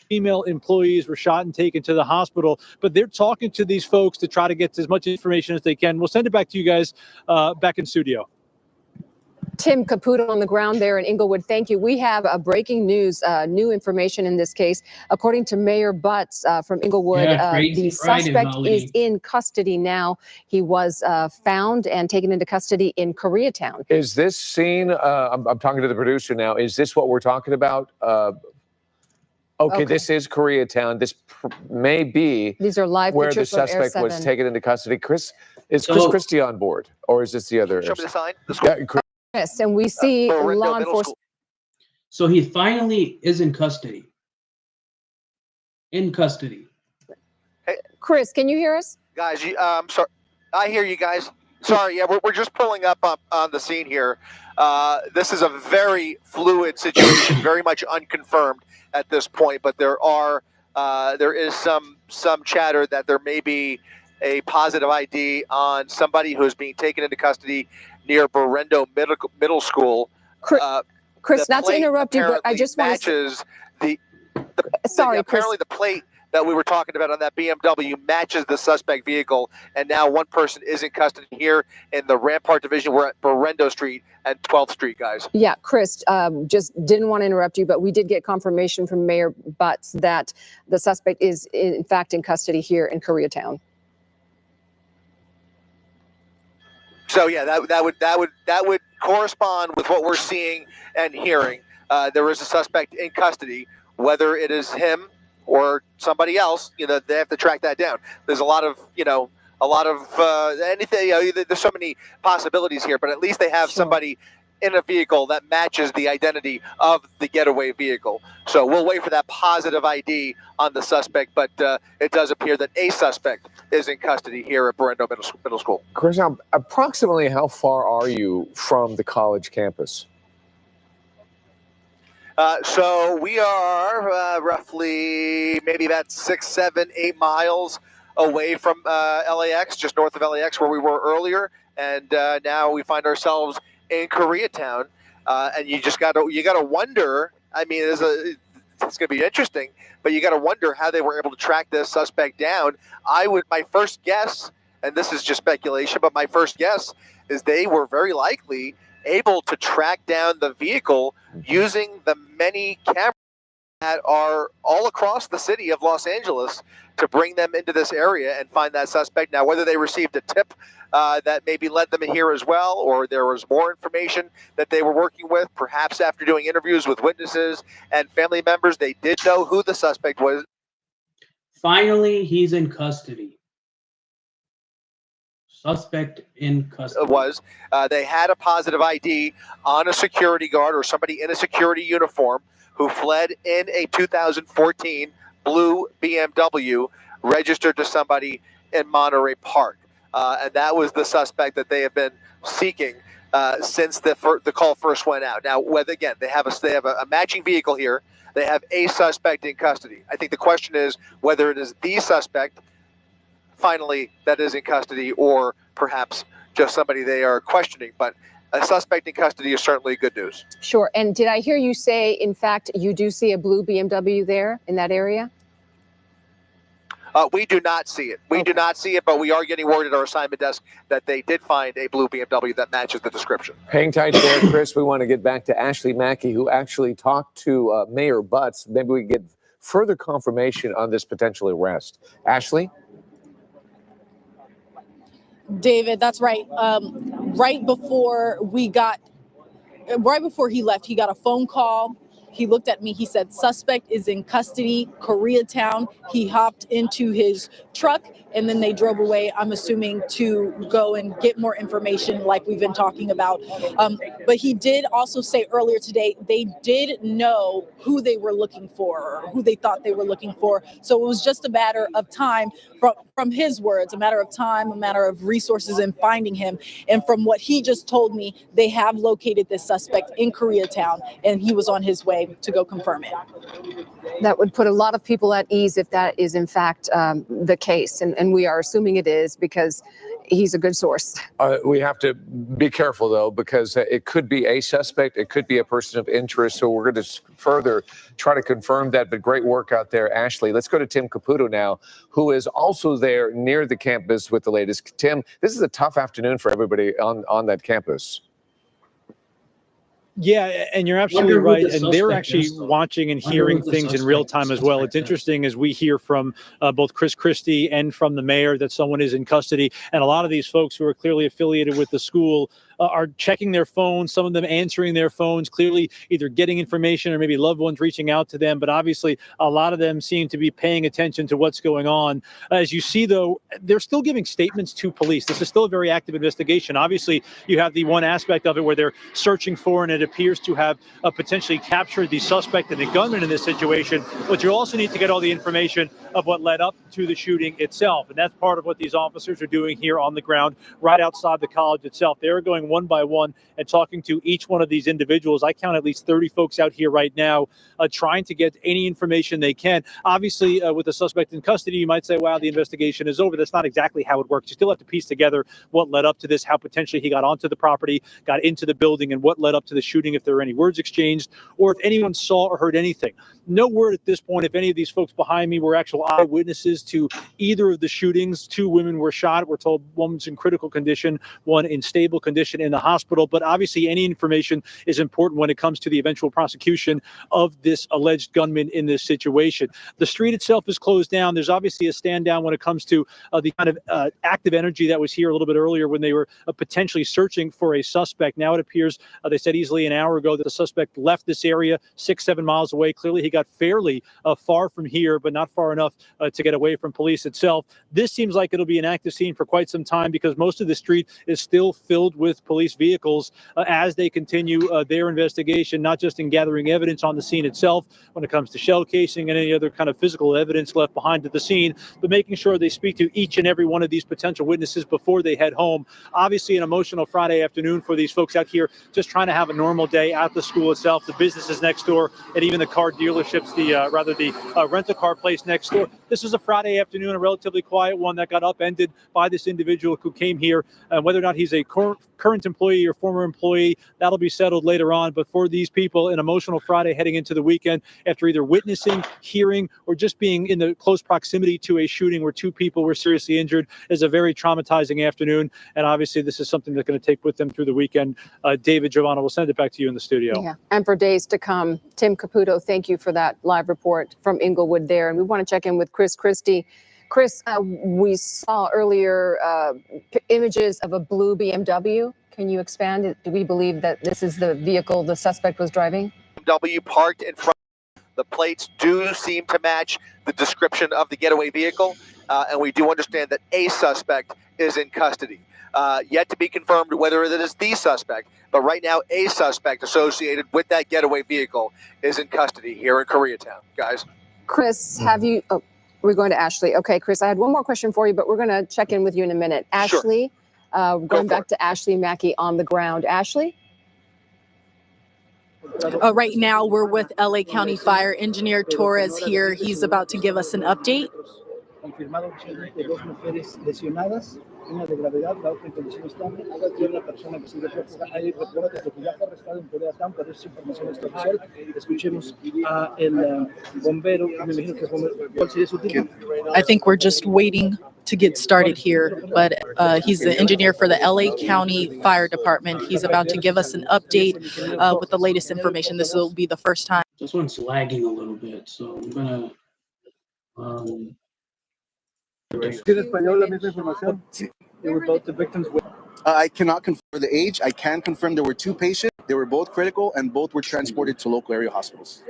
Female employees were shot and taken to the hospital, but they're talking to these folks to try to get as much information as they can. We'll send it back to you guys back in studio. Tim Caputo on the ground there in Inglewood. Thank you. We have breaking news, new information in this case. According to Mayor Butts from Inglewood, the suspect is in custody now. He was found and taken into custody in Koreatown. Is this scene, I'm talking to the producer now, is this what we're talking about? Okay, this is Koreatown. This may be These are live where the pictures from Air suspect 7. was taken into custody. Is Chris Christie on board, or is this the other? Show me the sign. Yes, and we see law enforcement. So he finally is in custody. Hey, Chris, can you hear us? Guys, I'm sorry. I hear you guys. Sorry, yeah, we're just pulling up on the scene here. This is a very fluid situation, very much unconfirmed at this point, but there is some chatter that there may be a positive ID on somebody who is being taken into custody near Berendo Middle School. Chris, not to interrupt you, but I just want to say, sorry, apparently the plate that we were talking about on that BMW matches the suspect vehicle, and now one person is in custody here in the Rampart Division. We're at Berendo Street and 12th Street, guys. Yeah, Chris, just didn't want to interrupt you, but we did get confirmation from Mayor Butts that the suspect is in fact in custody here in Koreatown. So yeah, that would correspond with what we're seeing and hearing. There is a suspect in custody. whether it is him or somebody else, they have to track that down. There's a lot of, anything, there's so many possibilities here, but at least they have somebody in a vehicle that matches the identity of the getaway vehicle. So we'll wait for that positive ID on the suspect, but it does appear that a suspect is in custody here at Berendo Middle School. Chris, now, approximately how far are you from the college campus? So we are roughly maybe about 6, 7, 8 miles away from LAX, just north of LAX where we were earlier. And now we find ourselves in Koreatown. And you gotta wonder, I mean, it's going to be interesting, but you got to wonder how they were able to track this suspect down. My first guess, and this is just speculation, but my first guess is they were very likely able to track down the vehicle using the many cameras that are all across the city of Los Angeles to bring them into this area and find that suspect. Now, whether they received a tip that maybe led them in here as well, or there was more information that they were working with, perhaps after doing interviews with witnesses and family members, they did know who the suspect was. Finally, he's in custody. Suspect in custody. They had a positive ID on a security guard or somebody in a security uniform who fled in a 2014 blue BMW registered to somebody in Monterey Park. And that was the suspect that they have been seeking since the call first went out. Now, whether again they have a matching vehicle here, they have a suspect in custody. I think the question is whether it is the suspect finally that is in custody, or perhaps just somebody they are questioning. But a suspect in custody is certainly good news. Sure. And did I hear you say, in fact, you do see a blue BMW there in that area? We do not see it. We do not see it, but we are getting word at our assignment desk that they did find a blue BMW that matches the description. Hang tight there, Chris. We want to get back to Ashley Mackey, who actually talked to Mayor Butts. Maybe we can get further confirmation on this potential arrest. Ashley? David, that's right. Right before he left, he got a phone call. He looked at me. He said, suspect is in custody, Koreatown. He hopped into his truck and then they drove away, I'm assuming, to go and get more information like we've been talking about. But he did also say earlier today, they did know who they were looking for, or who they thought they were looking for. So it was just a matter of time, from his words, a matter of time, a matter of resources in finding him. And from what he just told me, they have located this suspect in Koreatown, and he was on his way to go confirm it. That would put a lot of people at ease if that is in fact the case, and we are assuming it is because he's a good source. We have to be careful, though, because it could be a suspect. It could be a person of interest. So we're going to further try to confirm that. But great work out there, Ashley. Let's go to Tim Caputo now, who is also there near the campus with the latest. Tim, this is a tough afternoon for everybody on that campus. Yeah, and you're absolutely right. And they're actually watching and hearing things in real time as well. It's interesting as we hear from both Chris Christie and from the mayor that someone is in custody. And a lot of these folks who are clearly affiliated with the school are checking their phones, some of them answering their phones, clearly either getting information or maybe loved ones reaching out to them. But obviously, a lot of them seem to be paying attention to what's going on. As you see, though, they're still giving statements to police. This is still a very active investigation. Obviously, you have the one aspect of it where they're searching for, and it appears to have potentially captured the suspect and the gunman in this situation. But you also need to get all the information of what led up to the shooting itself. And that's part of what these officers are doing here on the ground, right outside the college itself. They're going one by one and talking to each one of these individuals. I count at least 30 folks out here right now trying to get any information they can. Obviously, with the suspect in custody, you might say, wow, the investigation is over. That's not exactly how it works. You still have to piece together what led up to this, how potentially he got onto the property, got into the building, and what led up to the shooting, if there were any words exchanged, or if anyone saw or heard anything. No word at this point if any of these folks behind me were actual eyewitnesses to either of the shootings. 2 women were shot. We're told one's in critical condition, one in stable condition in the hospital. But obviously, any information is important when it comes to the eventual prosecution of this alleged gunman in this situation. The street itself is closed down. There's obviously a stand down when it comes to the kind of active energy that was here a little bit earlier when they were potentially searching for a suspect. Now it appears, they said easily an hour ago, that the suspect left this area 6-7 miles away. Clearly, he got fairly far from here, but not far enough to get away from police itself. This seems like it'll be an active scene for quite some time because most of the street is still filled with police vehicles as they continue their investigation, not just in gathering evidence on the scene itself when it comes to shell casing and any other kind of physical evidence left behind at the scene, but making sure they speak to each and every one of these potential witnesses before they head home. Obviously, an emotional Friday afternoon for these folks out here just trying to have a normal day at the school itself, the businesses next door, and even the car dealerships, the rental car place next door. This is a Friday afternoon, a relatively quiet one that got upended by this individual who came here. Whether or not he's a current employee or former employee, that'll be settled later on. But for these people, an emotional Friday heading into the weekend after either witnessing, hearing, or just being in the close proximity to a shooting where 2 people were seriously injured is a very traumatizing afternoon. And obviously, this is something they're going to take with them through the weekend. David, Giovanna, we'll send it back to you in the studio. Yeah, and for days to come. Tim Caputo, thank you for that live report from Inglewood there. And we want to check in with Chris Christie. Chris, we saw earlier images of a blue BMW. Can you expand? Do we believe that this is the vehicle the suspect was driving? BMW parked in front. The plates do seem to match the description of the getaway vehicle, and we do understand that a suspect is in custody. Yet to be confirmed whether it is the suspect, but right now a suspect associated with that getaway vehicle is in custody here in Koreatown. Guys. Chris, have you... Oh, we're going to Ashley. Okay, Chris, I had one more question for you, but we're going to check in with you in a minute. Ashley, going back to Ashley Mackey on the ground. Ashley? Right now, we're with LA County Fire Engineer Torres here. He's about to give us an update. Confirmado dos mujeres lesionadas, una de gravedad, la otra en condición estable, y una persona que sigue prófuga. Hay reportes de que ya fue arrestado en Koreatown, pero es información extraoficial. Escuchemos a el bombero, me imagino que es bombero. ¿Cuál sería su título? I think we're just waiting to get started here, but he's the engineer for the LA County Fire Department. He's about to give us an update with the latest information. This will be the first time. This one's lagging a little bit, so I'm gonna. I cannot confirm the age. I can confirm there were 2 patients. They were both critical and both were transported to local area hospitals.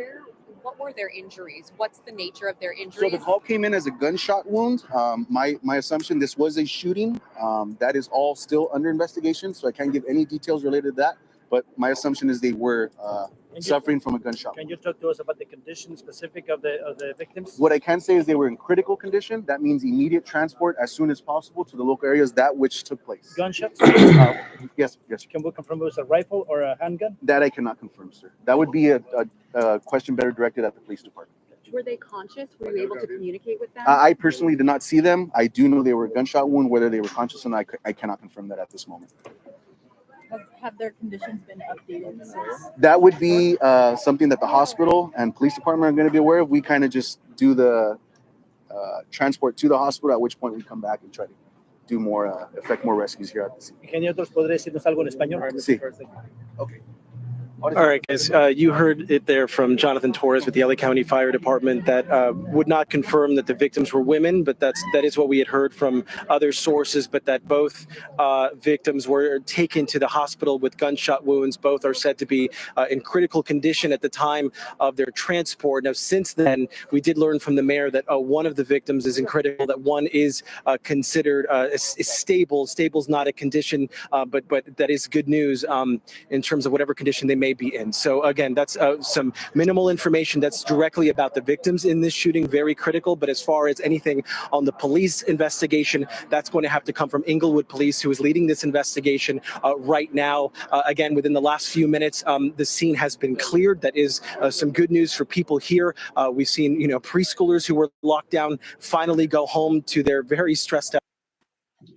What were their injuries? What's the nature of their So injuries? the call came in as a gunshot wound. My assumption this was a shooting. That is all still under investigation, so I can't give any details related to that. But my assumption is they were suffering from a gunshot. Can you talk to us about the condition specific of the victims? What I can say is they were in critical condition. That means immediate transport as soon as possible to the local areas that which took place. Gunshots? Yes. Can we confirm it was a rifle or a handgun? That I cannot confirm, sir. That would be a question better directed at the police department. Were they conscious? Were you able to communicate with them? I personally did not see them. I do know they were a gunshot wound. Whether they were conscious or not, I cannot confirm that at this moment. Have their conditions been updated since? That would be something that the hospital and police department are going to be aware of. We kind of just do the transport to the hospital, at which point we come back and try to do more, effect more rescues here at the scene. Ingeniero, ¿podría decirnos algo en español? Sí. Okay. All right, guys, you heard it there from Jonathan Torres with the LA County Fire Department that would not confirm that the victims were women, but that is what we had heard from other sources, but that both victims were taken to the hospital with gunshot wounds. Both are said to be in critical condition at the time of their transport. Now, since then, we did learn from the mayor that one of the victims is in critical, that one is considered is stable. Stable's not a condition, but that is good news in terms of whatever condition they may be in. So again, that's some minimal information that's directly about the victims in this shooting, very critical. But as far as anything on the police investigation, that's going to have to come from Inglewood Police, who is leading this investigation right now. Again, within the last few minutes, the scene has been cleared. That is some good news for people here. We've seen, preschoolers who were locked down finally go home to their very stressed out.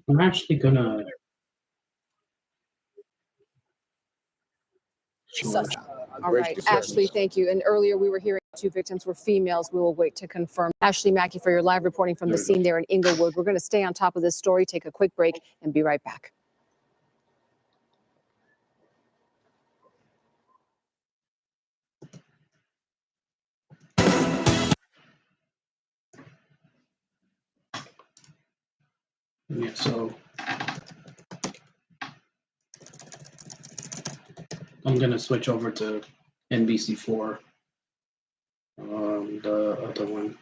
I'm actually gonna. All right, Ashley, thank you. And earlier we were hearing 2 victims were females. We will wait to confirm. Ashley Mackey for your live reporting from the scene there in Inglewood. We're going to stay on top of this story, take a quick break, and be right back. Yeah, so I'm gonna switch over to NBC4. the other one.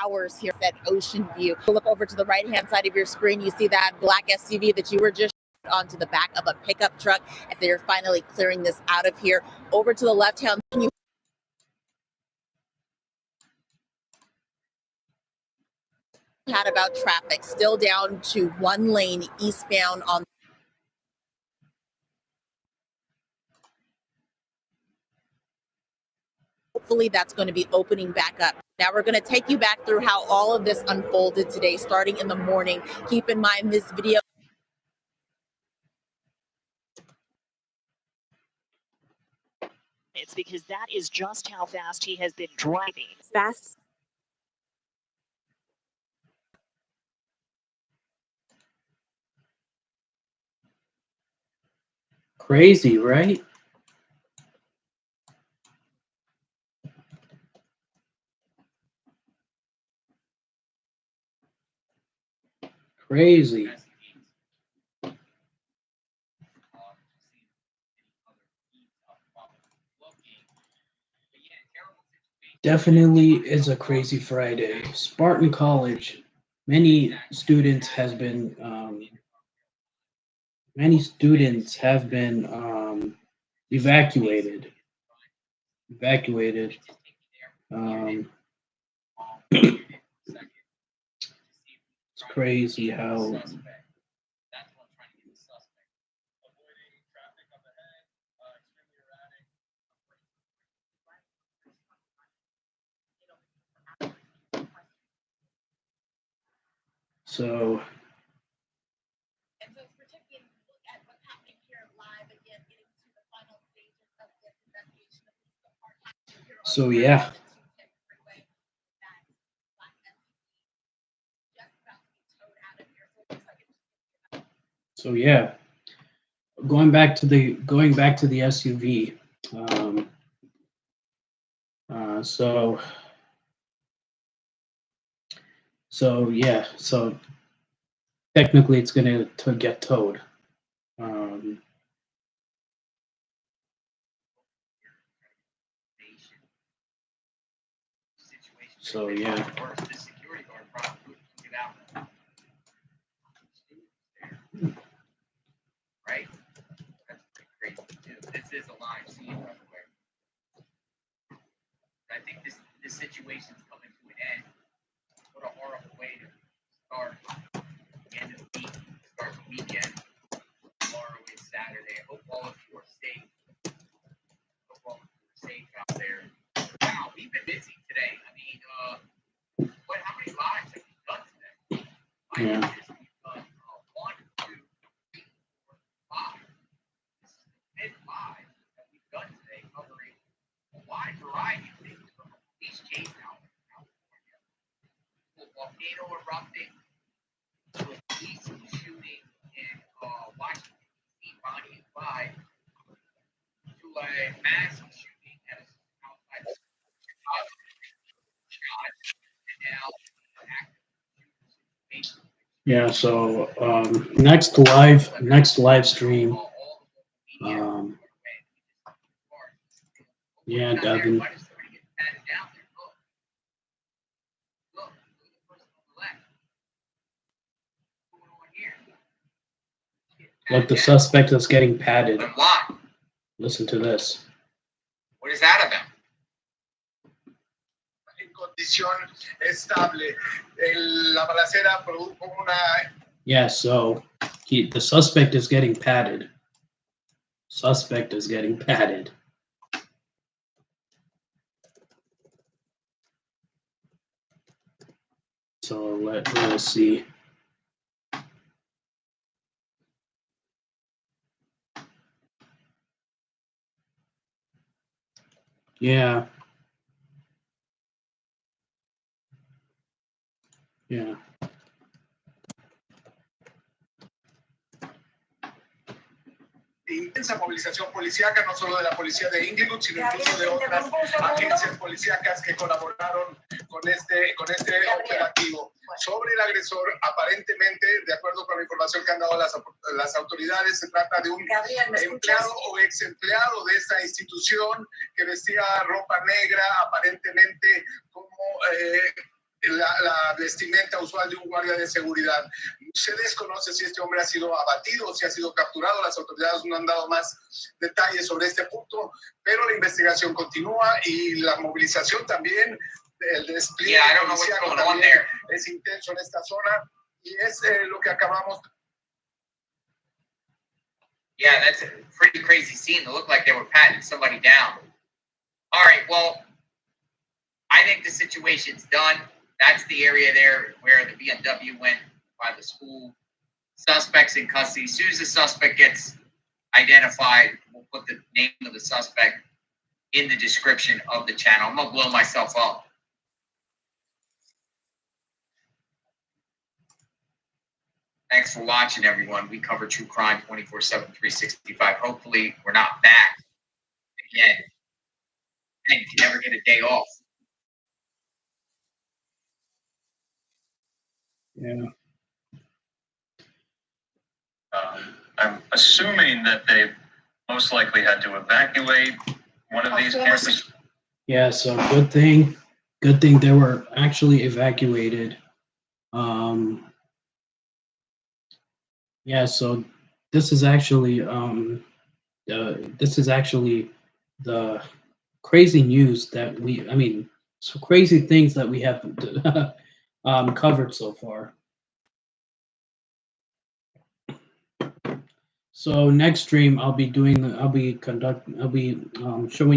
Hours here at Ocean View. Look over to the right hand side of your screen. You see that black SUV that you were just onto the back of a pickup truck as they're finally clearing this out of here. Over to the left hand, you had about traffic still down to one lane eastbound on. Hopefully that's going to be opening back up. Now we're going to take you back through how all of this unfolded today, starting in the morning. Keep in mind this video. It's because that is just how fast he has been driving. Fast. Crazy, right? Crazy. Definitely is a crazy Friday. Spartan College, many students have been evacuated. It's crazy how so. So yeah. So yeah. Going back to the SUV. So yeah. So technically, it's going to get towed. So yeah. Right? That's pretty crazy too. This is a live scene, by the way. I think this situation's coming to an end. What a horrible way to start the end of the week, start the weekend. Tomorrow is Saturday. I hope all of you are safe. Hope all of you are safe out there. Wow, we've been busy today. I mean, how many lives have we done today? Yeah. We've done 1, 2, 3, 4, 5. This is the 5th live that we've done today, covering a wide variety of things from a police chase out in California, to a volcano erupting, to a police shooting in Washington, D.C., Bonnie and Clyde, to a massive shooting at outside of Chicago, and now active shooting. Yeah. So next live stream. Yeah, Devin. Look, the suspect is getting patted. Listen to this. What is that about? Yeah, so the suspect is getting patted. Suspect is getting patted. So let's see. Yeah. Yeah. intensa movilización policíaca, no solo de la policía de Inglewood, sino incluso de otras agencias policíacas que colaboraron con este operativo. Sobre el agresor, aparentemente, de acuerdo con la información que han dado las autoridades, se trata de un empleado o ex empleado de esta institución que vestía ropa negra, aparentemente como la vestimenta usual de un guardia de seguridad. Se desconoce si este hombre ha sido abatido o si ha sido capturado. Las autoridades no han dado más detalles sobre este punto, pero la investigación continúa y la movilización también, el despliegue policiaco también es intenso en esta zona y es lo que acabamos. Yeah, that's a pretty crazy scene. It looked like they were patting somebody down. All right, well, I think the situation's done. That's the area there where the BMW went by the school. Suspect's in custody. As soon as the suspect gets identified, we'll put the name of the suspect in the description of the channel. I'm going to blow myself up. Thanks for watching, everyone. We cover true crime 24/7, 365. Hopefully, we're not back again. And you can never get a day off. Yeah. I'm assuming that they most likely had to evacuate one of these campuses. Yeah, so good thing they were actually evacuated. Yeah, so this is actually the crazy news that so crazy things that we have covered so far. So next stream, I'll be showing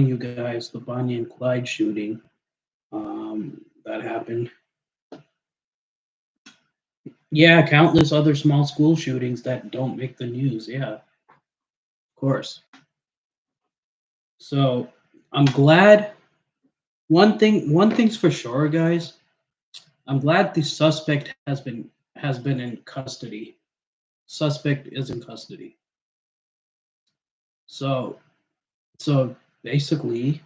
you guys the Bonnie and Clyde shooting that happened. Yeah, countless other small school shootings that don't make the news. Yeah, of course. So I'm glad. One thing's for sure, guys. I'm glad the suspect has been in custody. Suspect is in custody. So basically,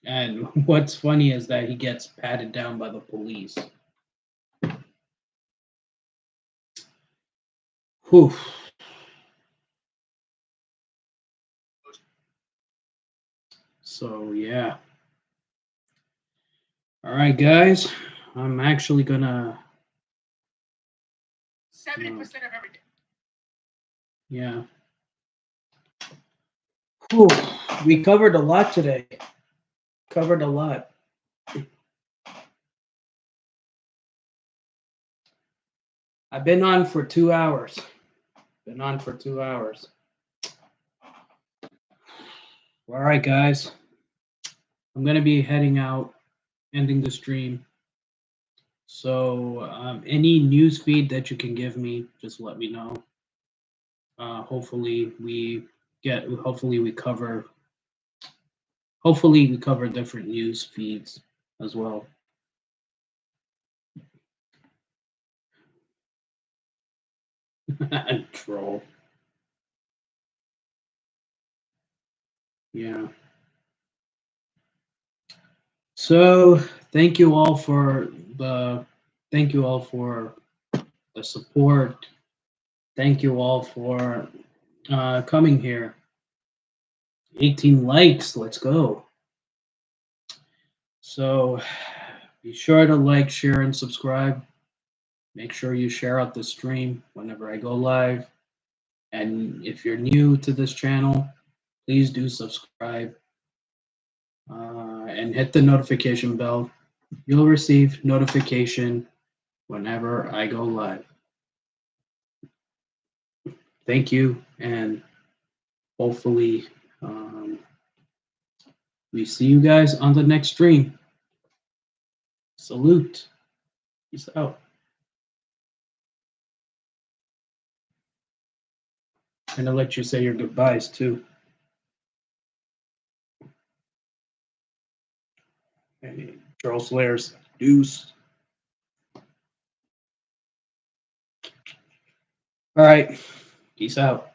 and what's funny is that he gets patted down by the police. Whew. So yeah. All right, guys. I'm actually gonna 70% of everything. Yeah. Whew. We covered a lot today. Covered a lot. I've been on for 2 hours. All right, guys. I'm going to be heading out, ending the stream. So any news feed that you can give me, just let me know. Hopefully we cover different news feeds as well. Troll. Yeah. So thank you all for the support. Thank you all for coming here. 18 likes. Let's go. So be sure to like, share, and subscribe. Make sure you share out the stream whenever I go live. And if you're new to this channel, please do subscribe and hit the notification bell. You'll receive notification whenever I go live. Thank you, and hopefully we see you guys on the next stream. Salute. Peace out. And I'll let you say your goodbyes too. Hey, Charles Lairs, deuce. All right, peace out.